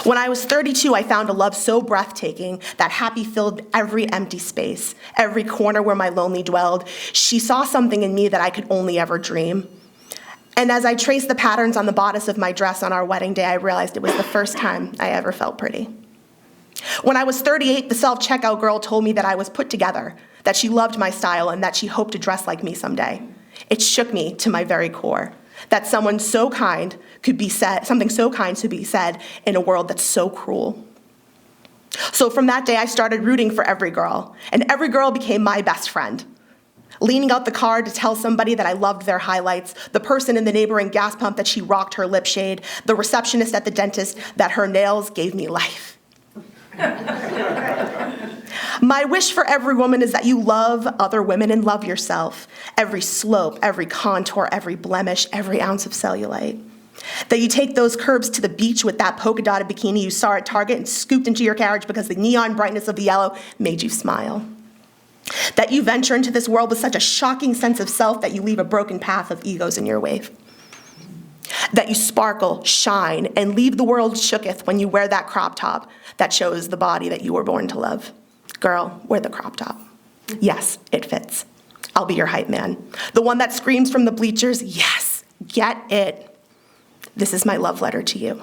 When I was 32, I found a love so breathtaking that happy filled every empty space, every corner where my lonely dwelled. She saw something in me that I could only ever dream. And as I traced the patterns on the bodice of my dress on our wedding day, I realized it was the first time I ever felt pretty. When I was 38, the self-checkout girl told me that I was put together, that she loved my style, and that she hoped to dress like me someday. It shook me to my very core, that something so kind could be said in a world that's so cruel. So from that day, I started rooting for every girl, and every girl became my best friend. Leaning out the car to tell somebody that I loved their highlights, the person in the neighboring gas pump that she rocked her lip shade, the receptionist at the dentist that her nails gave me life. My wish for every woman is that you love other women and love yourself. Every slope, every contour, every blemish, every ounce of cellulite. That you take those curves to the beach with that polka dotted bikini you saw at Target and scooped into your carriage because the neon brightness of the yellow made you smile. That you venture into this world with such a shocking sense of self that you leave a broken path of egos in your wake. That you sparkle, shine, and leave the world shooketh when you wear that crop top that shows the body that you were born to love. Girl, wear the crop top. Yes, it fits. I'll be your hype man. The one that screams from the bleachers, yes, get it. This is my love letter to you.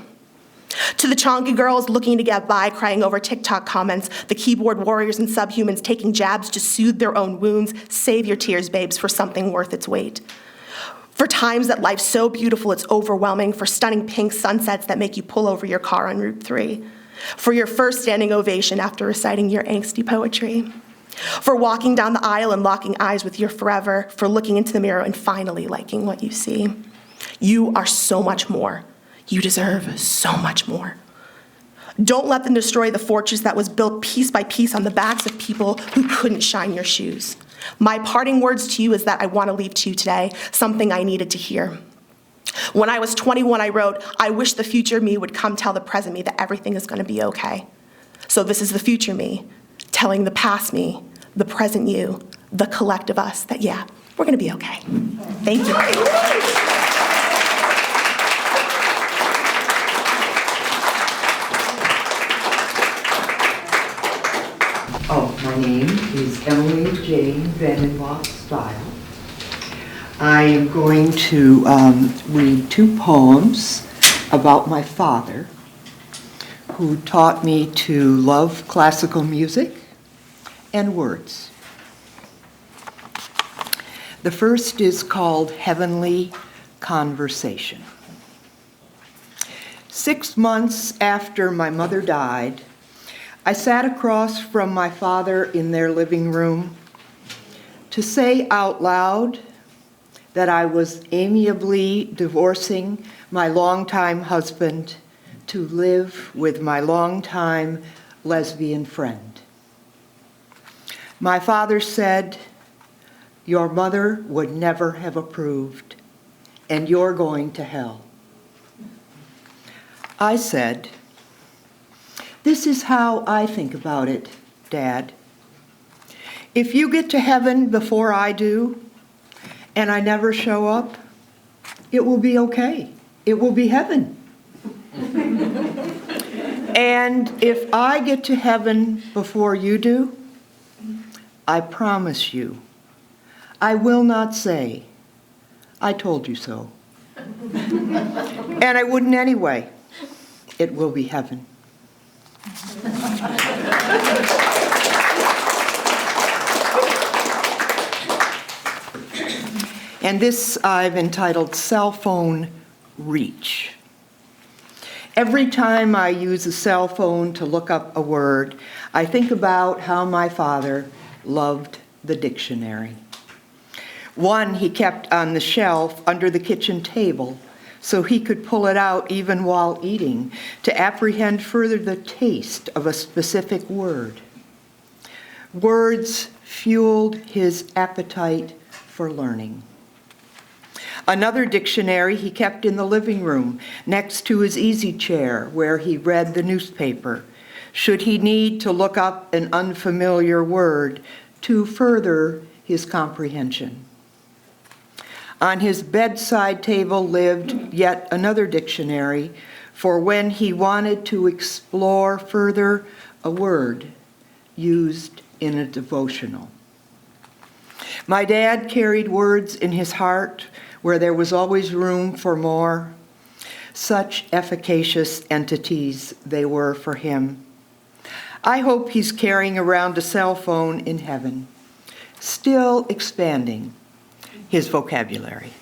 To the chonky girls looking to get by, crying over TikTok comments, the keyboard warriors and subhumans taking jabs to soothe their own wounds, save your tears, babes, for something worth its weight. For times that life's so beautiful it's overwhelming, for stunning pink sunsets that make you pull over your car on Route 3. For your first standing ovation after reciting your angsty poetry. For walking down the aisle and locking eyes with your forever, for looking into the mirror and finally liking what you see. You are so much more. You deserve so much more. Don't let them destroy the fortress that was built piece by piece on the backs of people who couldn't shine your shoes. My parting words to you is that I want to leave to you today something I needed to hear. When I was 21, I wrote, I wish the future me would come tell the present me that everything is going to be okay. So this is the future me, telling the past me, the present you, the collective us, that yeah, we're going to be okay. Thank you. My name is Emily Jane Vandenbach Style. I am going to read two poems about my father, who taught me to love classical music and words. The first is called Heavenly Conversation. 6 months after my mother died, I sat across from my father in their living room to say out loud that I was amiably divorcing my longtime husband to live with my longtime lesbian friend. My father said, "Your mother would never have approved, and you're going to hell." I said, "This is how I think about it, Dad. If you get to heaven before I do, and I never show up, it will be okay. It will be heaven. And if I get to heaven before you do, I promise you, I will not say, 'I told you so.' And I wouldn't anyway. It will be heaven." And this I've entitled Cell Phone Reach. Every time I use a cell phone to look up a word, I think about how my father loved the dictionary. One he kept on the shelf under the kitchen table so he could pull it out even while eating to apprehend further the taste of a specific word. Words fueled his appetite for learning. Another dictionary he kept in the living room next to his easy chair where he read the newspaper, should he need to look up an unfamiliar word to further his comprehension. On his bedside table lived yet another dictionary for when he wanted to explore further a word used in a devotional. My dad carried words in his heart where there was always room for more. Such efficacious entities they were for him. I hope he's carrying around a cell phone in heaven, still expanding his vocabulary.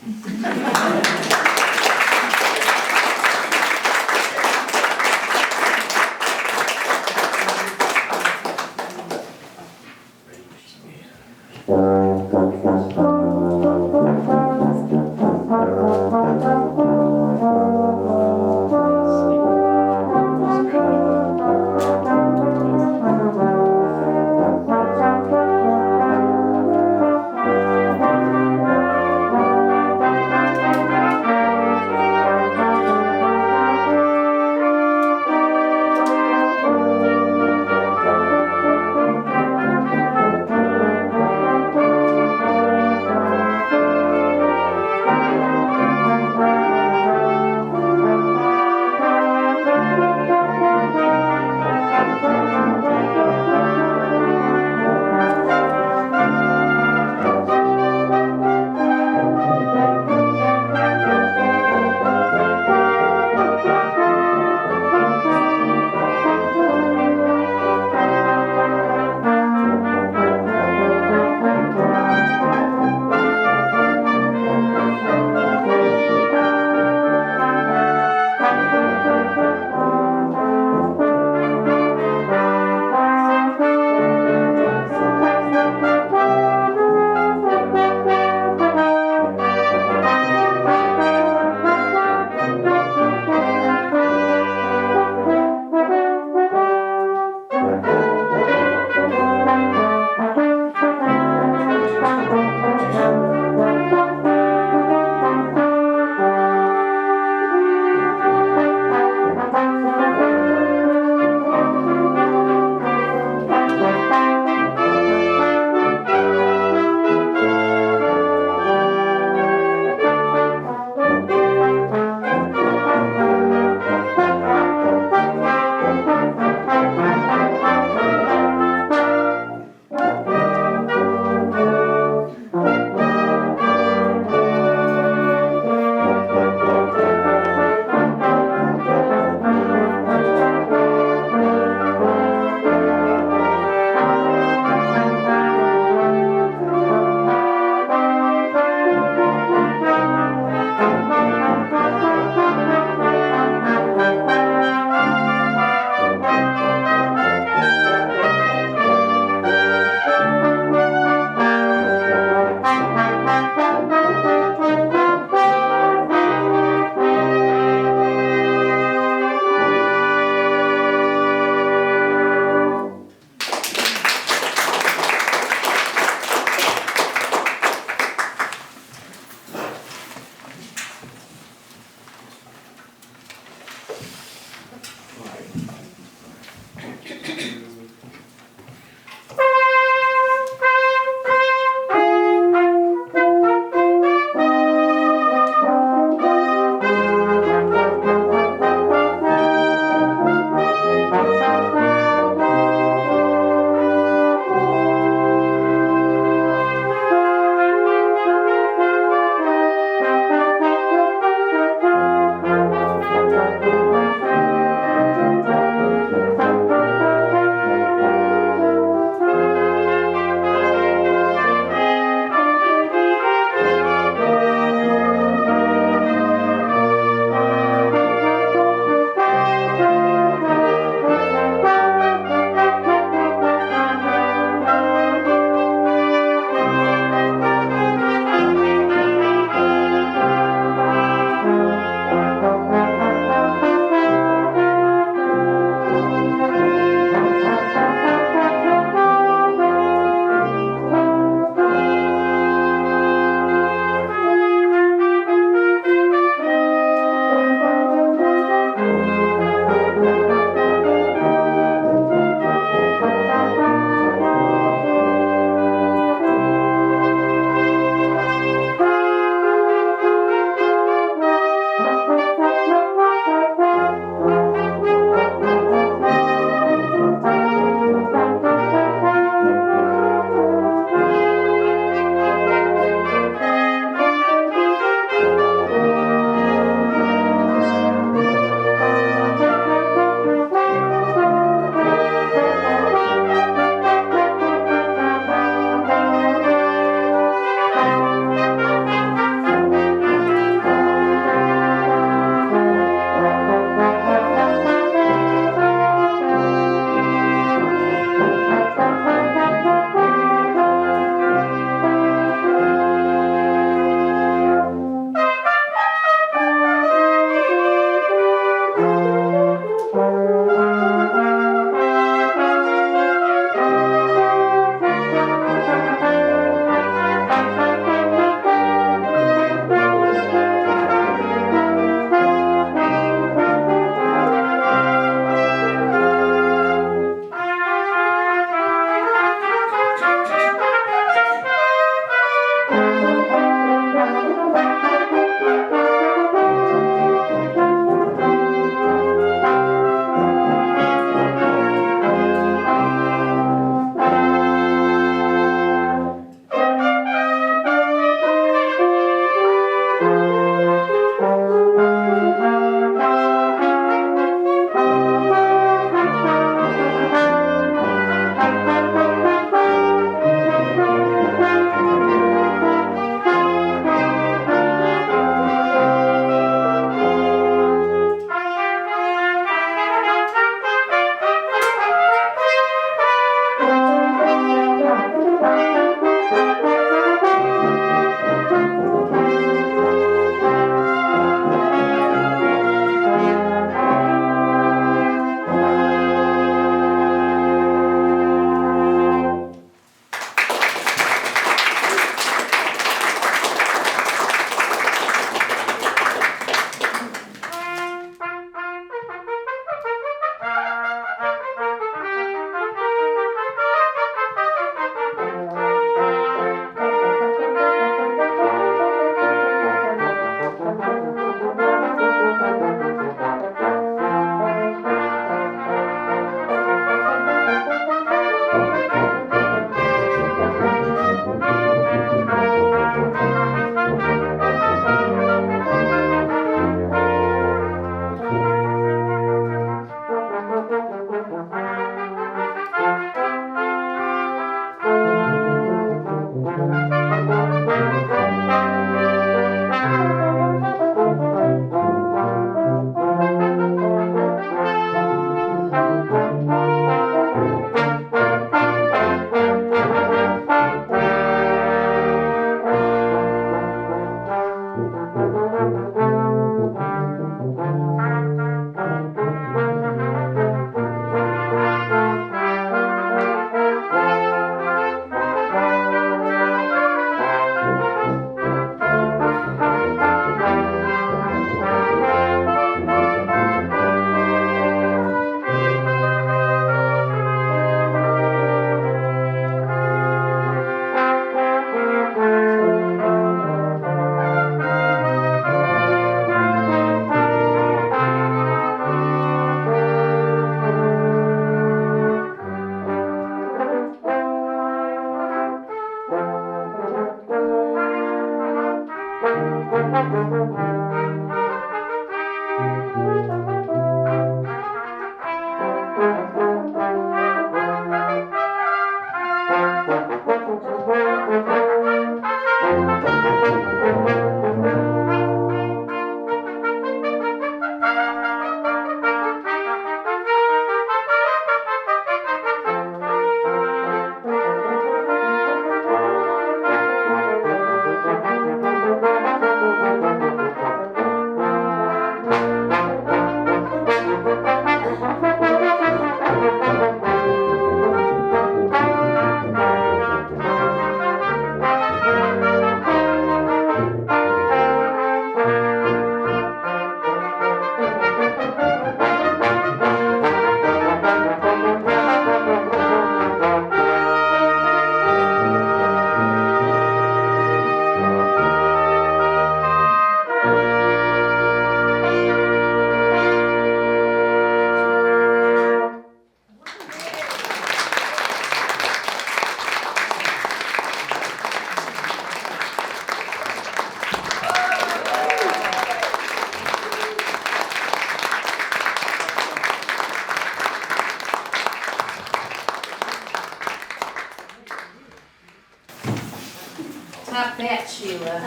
bet, Sheila.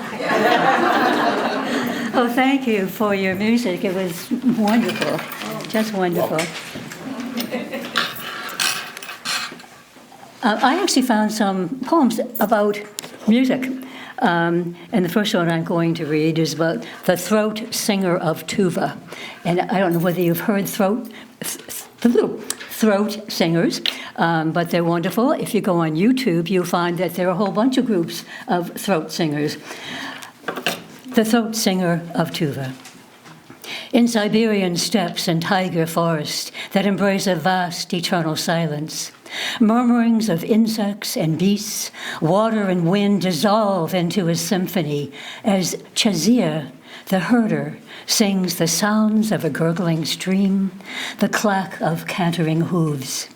Oh, thank you for your music. It was wonderful, just wonderful. I actually found some poems about music. And the first one I'm going to read is about the throat singer of Tuva. And I don't know whether you've heard throat singers, but they're wonderful. If you go on YouTube, you'll find that there are a whole bunch of groups of throat singers. The throat singer of Tuva. In Siberian steppes and tiger forests that embrace a vast eternal silence, murmurings of insects and beasts, water and wind dissolve into a symphony as Chazir, the herder, sings the sounds of a gurgling stream, the clack of cantering hooves.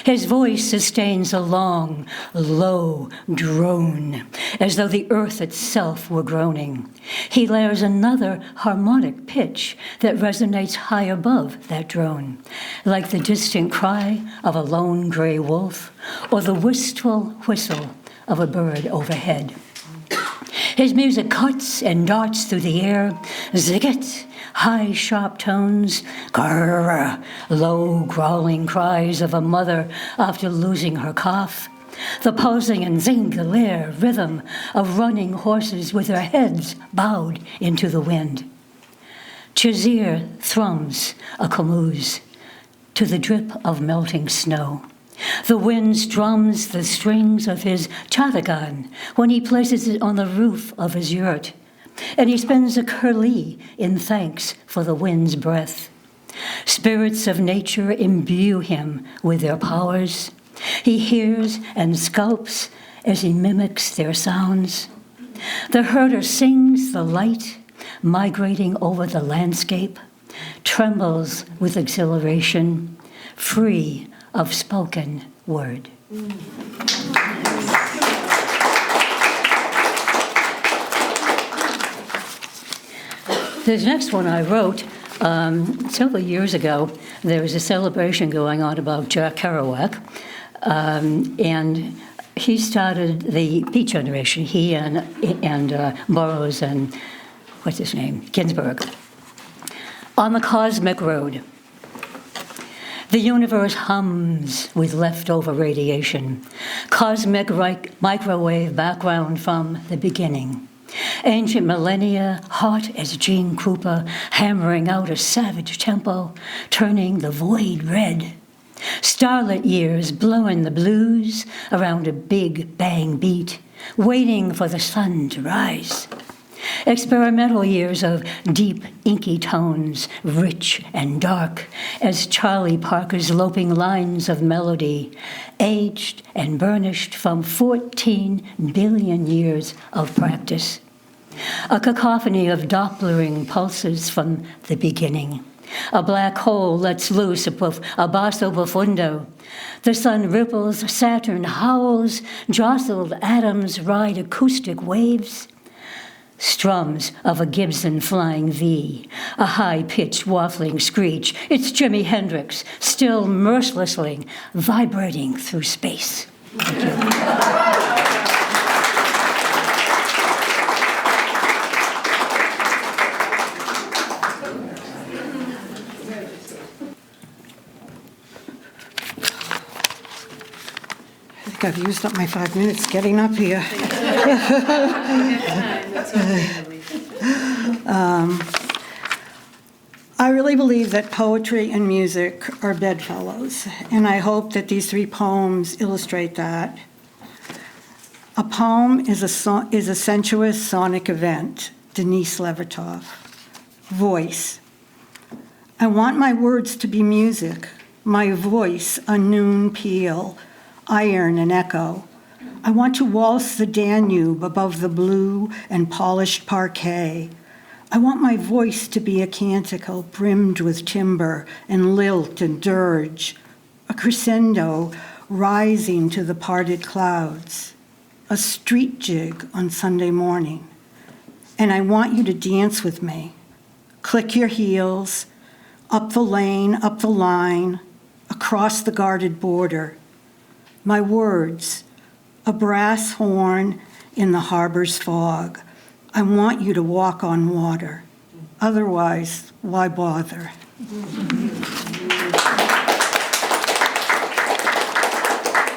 His voice sustains a long, low drone, as though the earth itself were groaning. He layers another harmonic pitch that resonates high above that drone, like the distant cry of a lone gray wolf or the wistful whistle of a bird overhead. His music cuts and darts through the air, ziggit, high, sharp tones, grrr, low, growling cries of a mother after losing her calf, the pulsing and zing-a-lair rhythm of running horses with their heads bowed into the wind. Chazir thrums a camoose to the drip of melting snow. The wind strums the strings of his chatagan when he places it on the roof of his yurt, and he spins a curly in thanks for the wind's breath. Spirits of nature imbue him with their powers. He hears and sculpts as he mimics their sounds. The herder sings the light migrating over the landscape, trembles with exhilaration, free of spoken word. This next one I wrote several years ago. There was a celebration going on about Jack Kerouac, and he started the Beat Generation, he and Burroughs and, what's his name, Ginsberg. On the cosmic road, the universe hums with leftover radiation, cosmic microwave background from the beginning. Ancient millennia, hot as Gene Krupa, hammering out a savage tempo, turning the void red. Starlit years blowing the blues around a big bang beat, waiting for the sun to rise. Experimental years of deep, inky tones, rich and dark, as Charlie Parker's loping lines of melody, aged and burnished from 14 billion years of practice. A cacophony of Dopplering pulses from the beginning. A black hole lets loose a basso profundo. The sun ripples, Saturn howls, jostled atoms ride acoustic waves. Strums of a Gibson Flying V, a high-pitched waffling screech. It's Jimi Hendrix, still mercilessly vibrating through space. I think I've used up my 5 minutes getting up here. I really believe that poetry and music are bedfellows, and I hope that these 3 poems illustrate that. A poem is a sensuous sonic event, Denise Levertov. Voice. I want my words to be music, my voice a noon peal, iron and echo. I want to waltz the Danube above the blue and polished parquet. I want my voice to be a canticle brimmed with timbre and lilt and dirge, a crescendo rising to the parted clouds, a street jig on Sunday morning. And I want you to dance with me. Click your heels, up the lane, up the line, across the guarded border. My words, a brass horn in the harbor's fog. I want you to walk on water. Otherwise, why bother?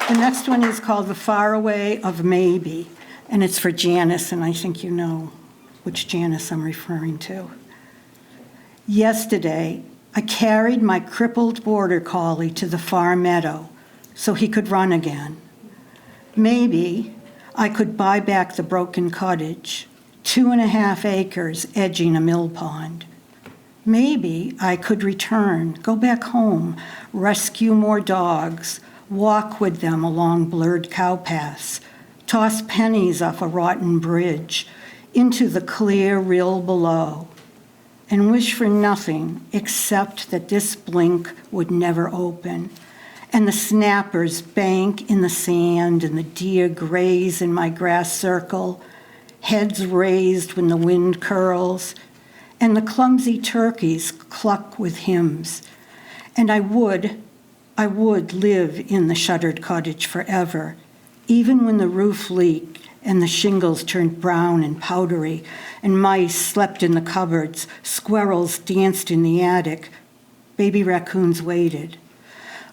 The next one is called The Faraway of Maybe, and it's for Janice, and I think you know which Janice I'm referring to. Yesterday, I carried my crippled border collie to the far meadow so he could run again. Maybe I could buy back the broken cottage, 2.5 acres edging a mill pond. Maybe I could return, go back home, rescue more dogs, walk with them along blurred cow paths, toss pennies off a rotten bridge into the clear rill below, and wish for nothing except that this blink would never open, and the snappers bank in the sand, and the deer graze in my grass circle, heads raised when the wind curls, and the clumsy turkeys cluck with hymns. And I would live in the shuttered cottage forever, even when the roof leaked and the shingles turned brown and powdery, and mice slept in the cupboards, squirrels danced in the attic, baby raccoons waited.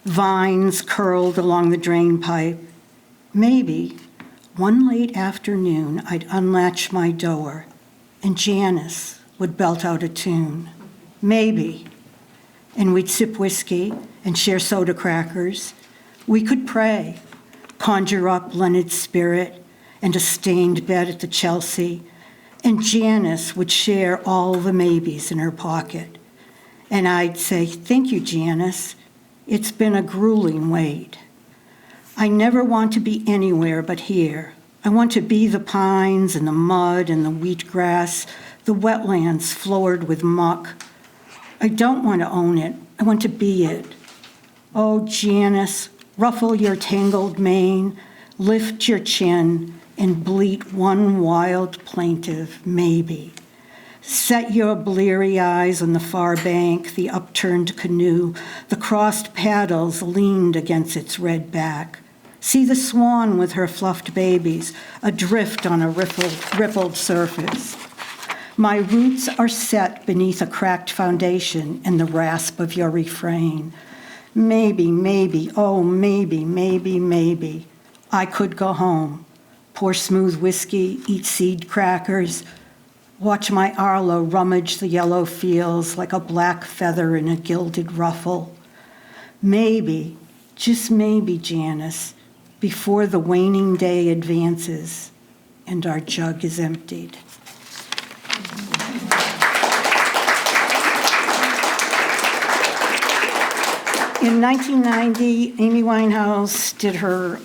Vines curled along the drain pipe. Maybe one late afternoon I'd unlatch my door and Janice would belt out a tune. Maybe. And we'd sip whiskey and share soda crackers. We could pray, conjure up Leonard's spirit and a stained bed at the Chelsea, and Janice would share all the maybes in her pocket. And I'd say, "Thank you, Janice. It's been a grueling wait. I never want to be anywhere but here. I want to be the pines and the mud and the wheatgrass, the wetlands floored with muck. I don't want to own it. I want to be it. Oh, Janice, ruffle your tangled mane, lift your chin, and bleat one wild plaintive maybe. Set your bleary eyes on the far bank, the upturned canoe, the crossed paddles leaned against its red back. See the swan with her fluffed babies, adrift on a rippled surface. My roots are set beneath a cracked foundation and the rasp of your refrain. Maybe, maybe, oh, maybe, maybe, maybe, I could go home, pour smooth whiskey, eat seed crackers, watch my Arlo rummage the yellow fields like a black feather in a gilded ruffle. Maybe, just maybe, Janice, before the waning day advances and our jug is emptied. In 1990, Amy Winehouse did her,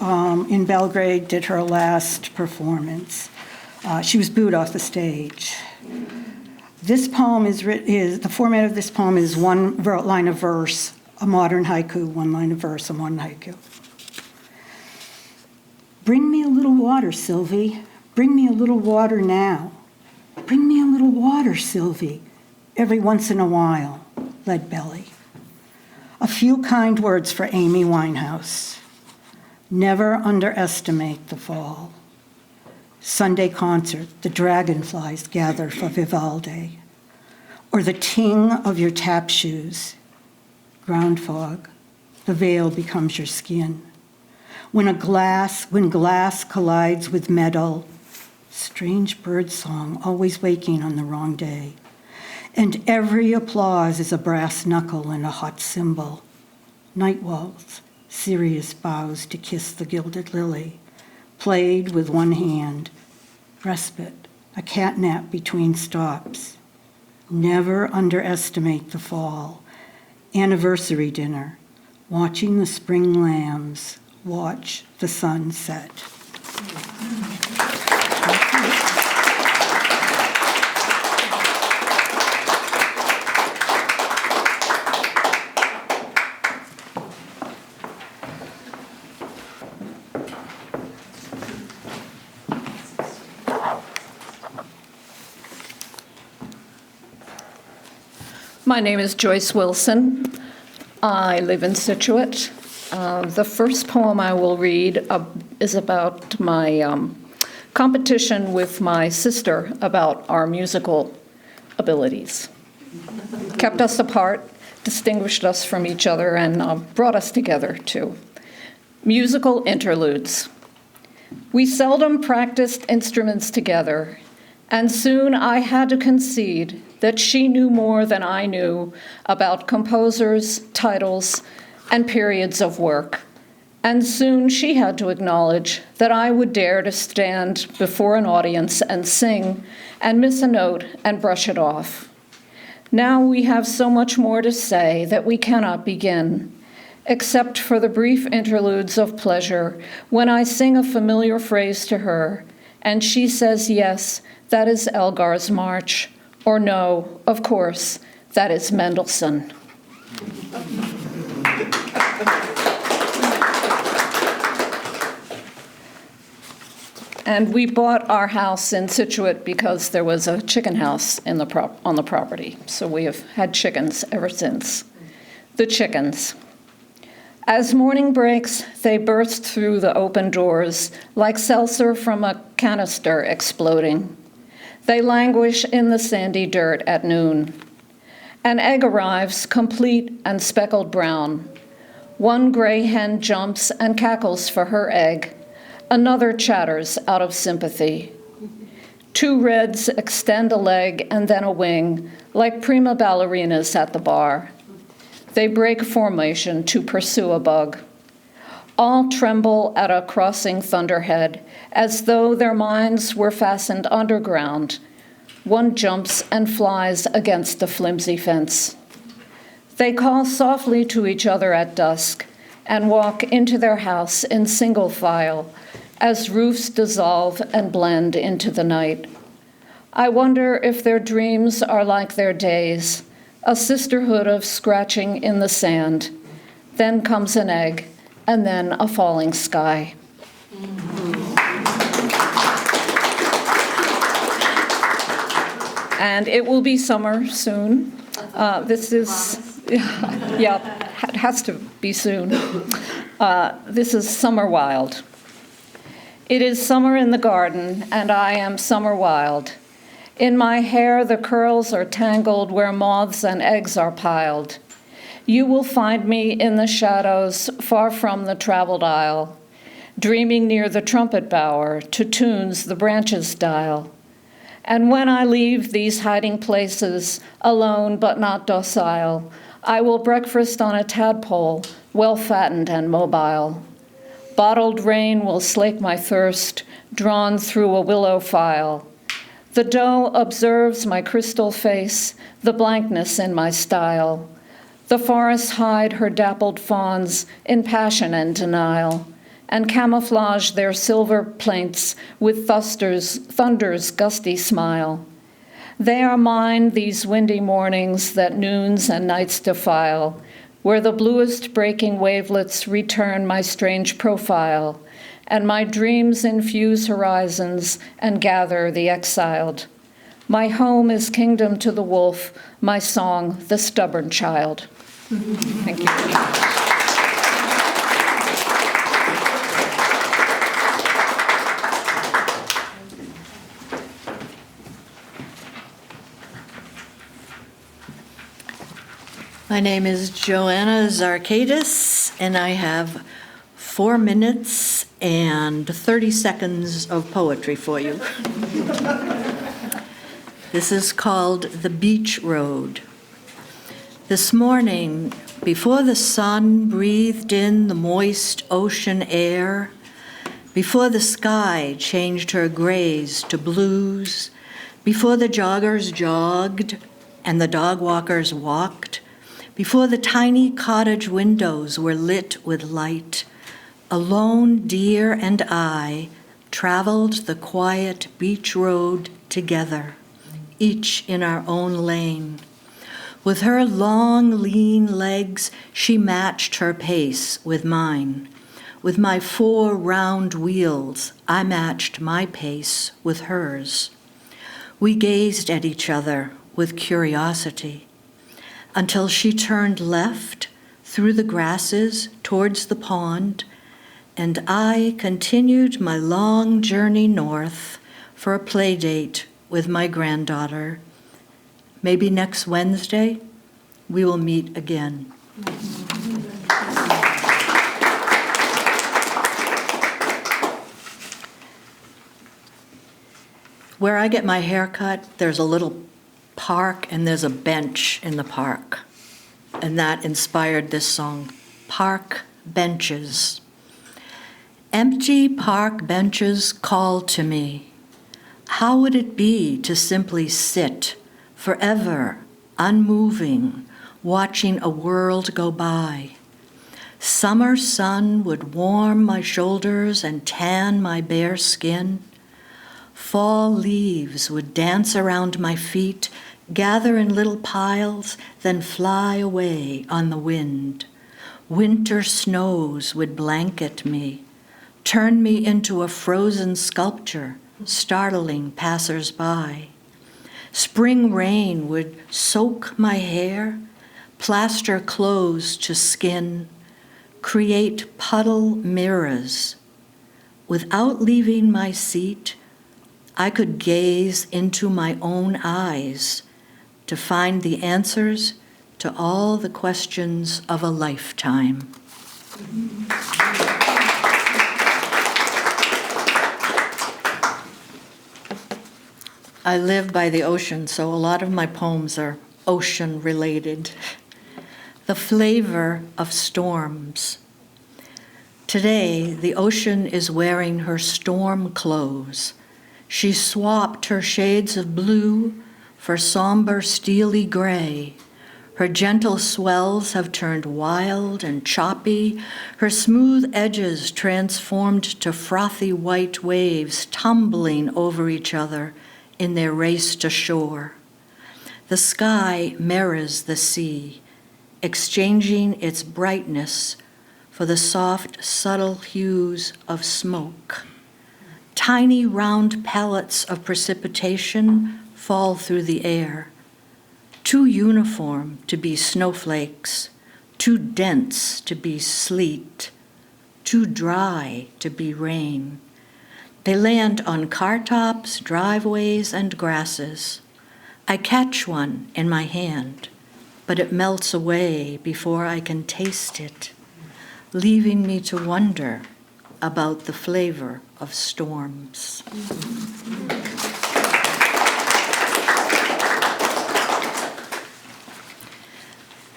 in Belgrade, did her last performance. She was booed off the stage. This poem the format of this poem is one line of verse, a modern haiku, one line of verse, and one haiku. Bring me a little water, Sylvie. Bring me a little water now. Bring me a little water, Sylvie. Every once in a while, lead belly. A few kind words for Amy Winehouse. Never underestimate the fall. Sunday concert, the dragonflies gather for Vivaldi. Or the ting of your tap shoes. Ground fog, the veil becomes your skin. When glass collides with metal, strange bird song, always waking on the wrong day. And every applause is a brass knuckle and a hot cymbal. Night waltz, serious bows to kiss the gilded lily, played with one hand. Respite, a catnap between stops. Never underestimate the fall. Anniversary dinner, watching the spring lambs, watch the sun set. My name is Joyce Wilson. I live in Scituate. The first poem I will read is about my competition with my sister about our musical abilities. Kept us apart, distinguished us from each other, and brought us together, too. Musical interludes. We seldom practiced instruments together, and soon I had to concede that she knew more than I knew about composers, titles, and periods of work. And soon she had to acknowledge that I would dare to stand before an audience and sing and miss a note and brush it off. Now we have so much more to say that we cannot begin, except for the brief interludes of pleasure when I sing a familiar phrase to her, and she says, yes, that is Elgar's March, or no, of course, that is Mendelssohn. And we bought our house in Scituate because there was a chicken house on the property. So we have had chickens ever since. The chickens. As morning breaks, they burst through the open doors like seltzer from a canister exploding. They languish in the sandy dirt at noon. An egg arrives, complete and speckled brown. One gray hen jumps and cackles for her egg. Another chatters out of sympathy. Two reds extend a leg and then a wing, like prima ballerinas at the bar. They break formation to pursue a bug. All tremble at a crossing thunderhead, as though their minds were fastened underground. One jumps and flies against a flimsy fence. They call softly to each other at dusk and walk into their house in single file, as roofs dissolve and blend into the night. I wonder if their dreams are like their days, a sisterhood of scratching in the sand. Then comes an egg, and then a falling sky. And it will be summer soon. This is, yeah, it has to be soon. This is Summer Wild. It is summer in the garden, and I am summer wild. In my hair, the curls are tangled where moths and eggs are piled. You will find me in the shadows, far from the traveled aisle, dreaming near the trumpet bower to tunes the branches dial. And when I leave these hiding places, alone but not docile, I will breakfast on a tadpole, well fattened and mobile. Bottled rain will slake my thirst, drawn through a willow file. The doe observes my crystal face, the blankness in my style. The forests hide her dappled fawns in passion and denial, and camouflage their silver plaints with thunder's gusty smile. They are mine, these windy mornings that noons and nights defile, where the bluest breaking wavelets return my strange profile, and my dreams infuse horizons and gather the exiled. My home is kingdom to the wolf, my song the stubborn child. Thank you. My name is Joanna Zarkadis, and I have 4 minutes and 30 seconds of poetry for you. This is called The Beach Road. This morning, before the sun breathed in the moist ocean air, before the sky changed her grays to blues, before the joggers jogged and the dog walkers walked, before the tiny cottage windows were lit with light, a lone deer and I traveled the quiet beach road together, each in our own lane. With her long, lean legs, she matched her pace with mine. With my 4 round wheels, I matched my pace with hers. We gazed at each other with curiosity, until she turned left through the grasses towards the pond and I continued my long journey north for a play date with my granddaughter. Maybe next Wednesday, we will meet again. Where I get my hair cut, there's a little park and there's a bench in the park. And that inspired this song, Park Benches. Empty park benches call to me. How would it be to simply sit forever, unmoving, watching a world go by? Summer sun would warm my shoulders and tan my bare skin. Fall leaves would dance around my feet, gather in little piles, then fly away on the wind. Winter snows would blanket me, turn me into a frozen sculpture, startling passers-by. Spring rain would soak my hair, plaster clothes to skin, create puddle mirrors. Without leaving my seat, I could gaze into my own eyes to find the answers to all the questions of a lifetime. I live by the ocean, so a lot of my poems are ocean-related. The flavor of storms. Today, the ocean is wearing her storm clothes. She swapped her shades of blue for somber, steely gray. Her gentle swells have turned wild and choppy, her smooth edges transformed to frothy white waves tumbling over each other in their race to shore. The sky mirrors the sea, exchanging its brightness for the soft, subtle hues of smoke. Tiny round pellets of precipitation fall through the air, too uniform to be snowflakes, too dense to be sleet, too dry to be rain. They land on car tops, driveways, and grasses. I catch one in my hand, but it melts away before I can taste it, leaving me to wonder about the flavor of storms.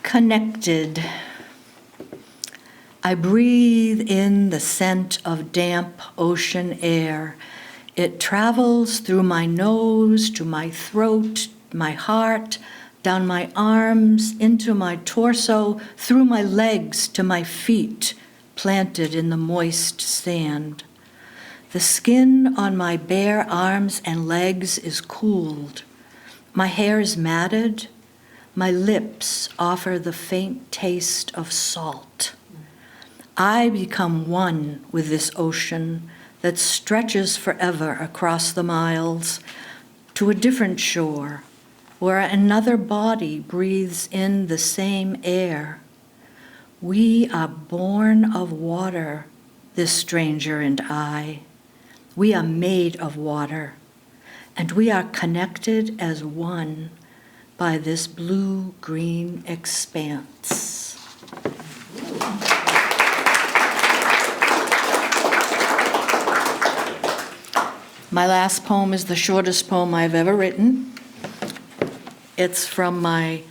Connected. I breathe in the scent of damp ocean air. It travels through my nose to my throat, my heart, down my arms, into my torso, through my legs to my feet, planted in the moist sand. The skin on my bare arms and legs is cooled. My hair is matted. My lips offer the faint taste of salt. I become one with this ocean that stretches forever across the miles to a different shore where another body breathes in the same air. We are born of water, this stranger and I. We are made of water, and we are connected as one by this blue-green expanse. My last poem is the shortest poem I've ever written. It's from my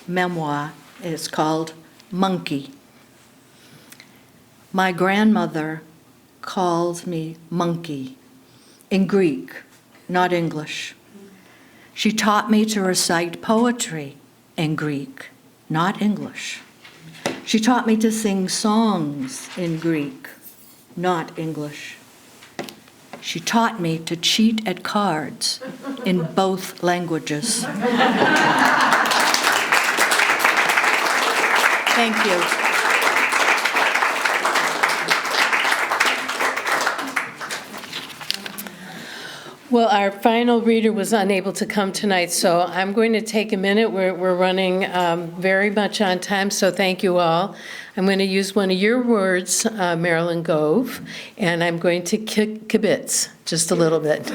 memoir. It's called Monkey. My grandmother called me monkey in Greek, not English. She taught me to recite poetry in Greek, not English. She taught me to sing songs in Greek, not English. She taught me to cheat at cards in both languages. Thank you. Well, our final reader was unable to come tonight, so I'm going to take a minute. We're running very much on time, so thank you all. I'm going to use one of your words, Marilyn Gove, and I'm going to kibitz just a little bit.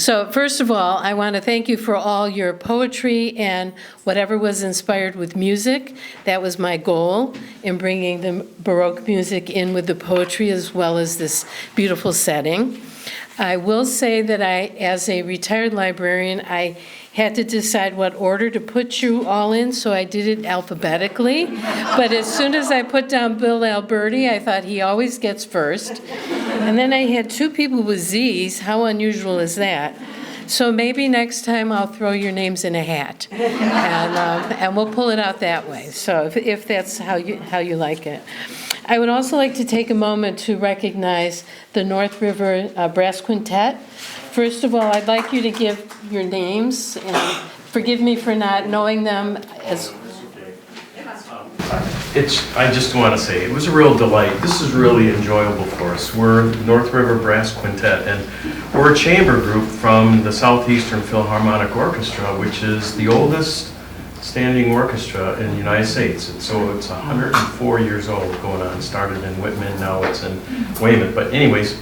So first of all, I want to thank you for all your poetry and whatever was inspired with music. That was my goal in bringing the Baroque music in with the poetry as well as this beautiful setting. I will say that as a retired librarian, I had to decide what order to put you all in, so I did it alphabetically. But as soon as I put down Bill Alberti, I thought he always gets first. And then I had two people with Z's. How unusual is that? So maybe next time I'll throw your names in a hat, and we'll pull it out that way. So if that's how you like it. I would also like to take a moment to recognize the North River Brass Quintet. First of all, I'd like you to give your names, and forgive me for not knowing them as... I just want to say, it was a real delight. This is really enjoyable for us. We're North River Brass Quintet, and we're a chamber group from the Southeastern Philharmonic Orchestra, which is the oldest standing orchestra in the United States. And so it's 104 years old going on. Started in Whitman, now it's in Weymouth. But anyways,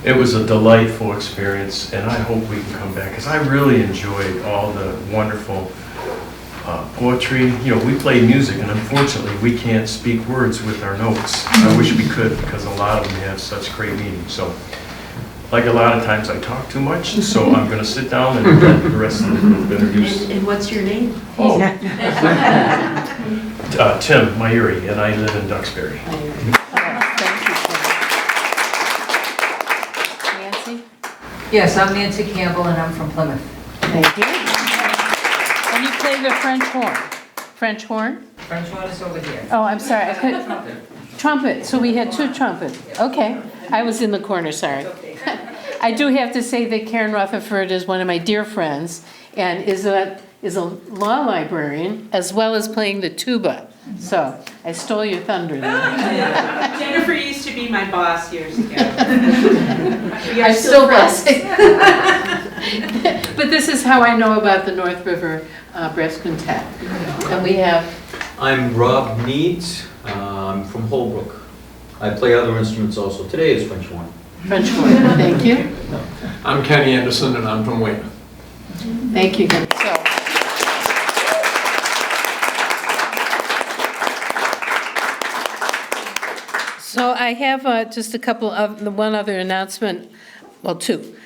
it was a delightful experience, and I hope we can come back, because I really enjoyed all the wonderful poetry. You know, we play music, and unfortunately we can't speak words with our notes. I wish we could, because a lot of them have such great meaning. So, like a lot of times I talk too much, so I'm going to sit down and let the rest of the group introduce. And what's your name? Oh, Tim Mayuri, and I live in Duxbury. Nancy? Yes, I'm Nancy Campbell, and I'm from Plymouth. Thank you. And you play the French horn. French horn? French horn is over here. Oh, I'm sorry. I couldn't. Trumpet. So we had two trumpets. Okay. I was in the corner, sorry. I do have to say that Karen Rutherford is one of my dear friends and is a law librarian as well as playing the tuba. So I stole your thunder there. Jennifer used to be my boss years ago. I'm still blessed. But this is how I know about the North River Brass Quintet. And we have... I'm Rob Needs. I'm from Holbrook. I play other instruments also. Today is French horn. French horn, thank you. I'm Kenny Anderson, and I'm from Weymouth. Thank you. So I have just a couple of, one other announcement, well, two.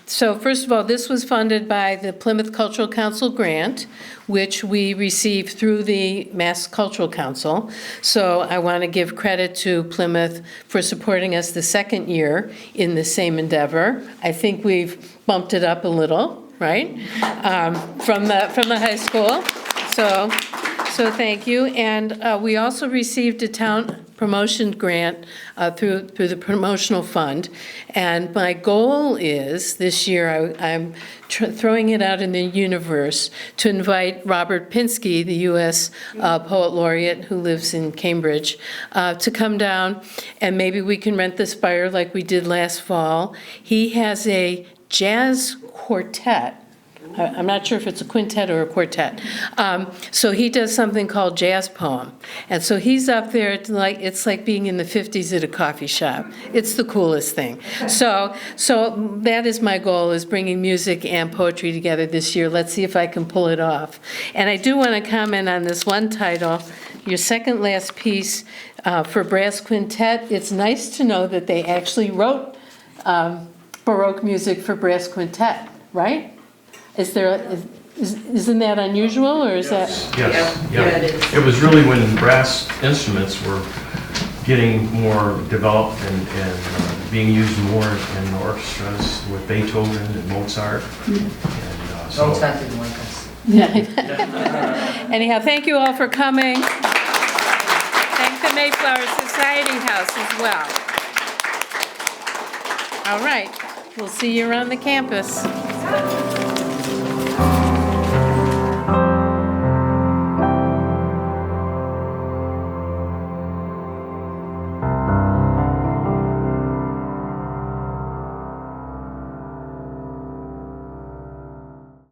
So first of all, this was funded by the Plymouth Cultural Council grant, which we received through the Mass Cultural Council. So I want to give credit to Plymouth for supporting us the second year in the same endeavor. I think we've bumped it up a little, right? From the high school. So thank you. And we also received a town promotion grant through the promotional fund. And my goal is, this year, I'm throwing it out in the universe to invite Robert Pinsky, the U.S. Poet Laureate who lives in Cambridge, to come down, and maybe we can rent the Spire like we did last fall. He has a jazz quartet. I'm not sure if it's a quintet or a quartet. So he does something called jazz poem. And so he's up there, it's like being in the 50s at a coffee shop. It's the coolest thing. So that is my goal, is bringing music and poetry together this year. Let's see if I can pull it off. And I do want to comment on this one title, your second last piece for Brass Quintet. It's nice to know that they actually wrote Baroque music for Brass Quintet, right? Isn't that unusual, or is that? Yes. It was really when brass instruments were getting more developed and being used more in orchestras with Beethoven and Mozart. Mozart didn't like us. Anyhow, thank you all for coming. Thank the Mayflower Society House as well. All right, we'll see you around the campus.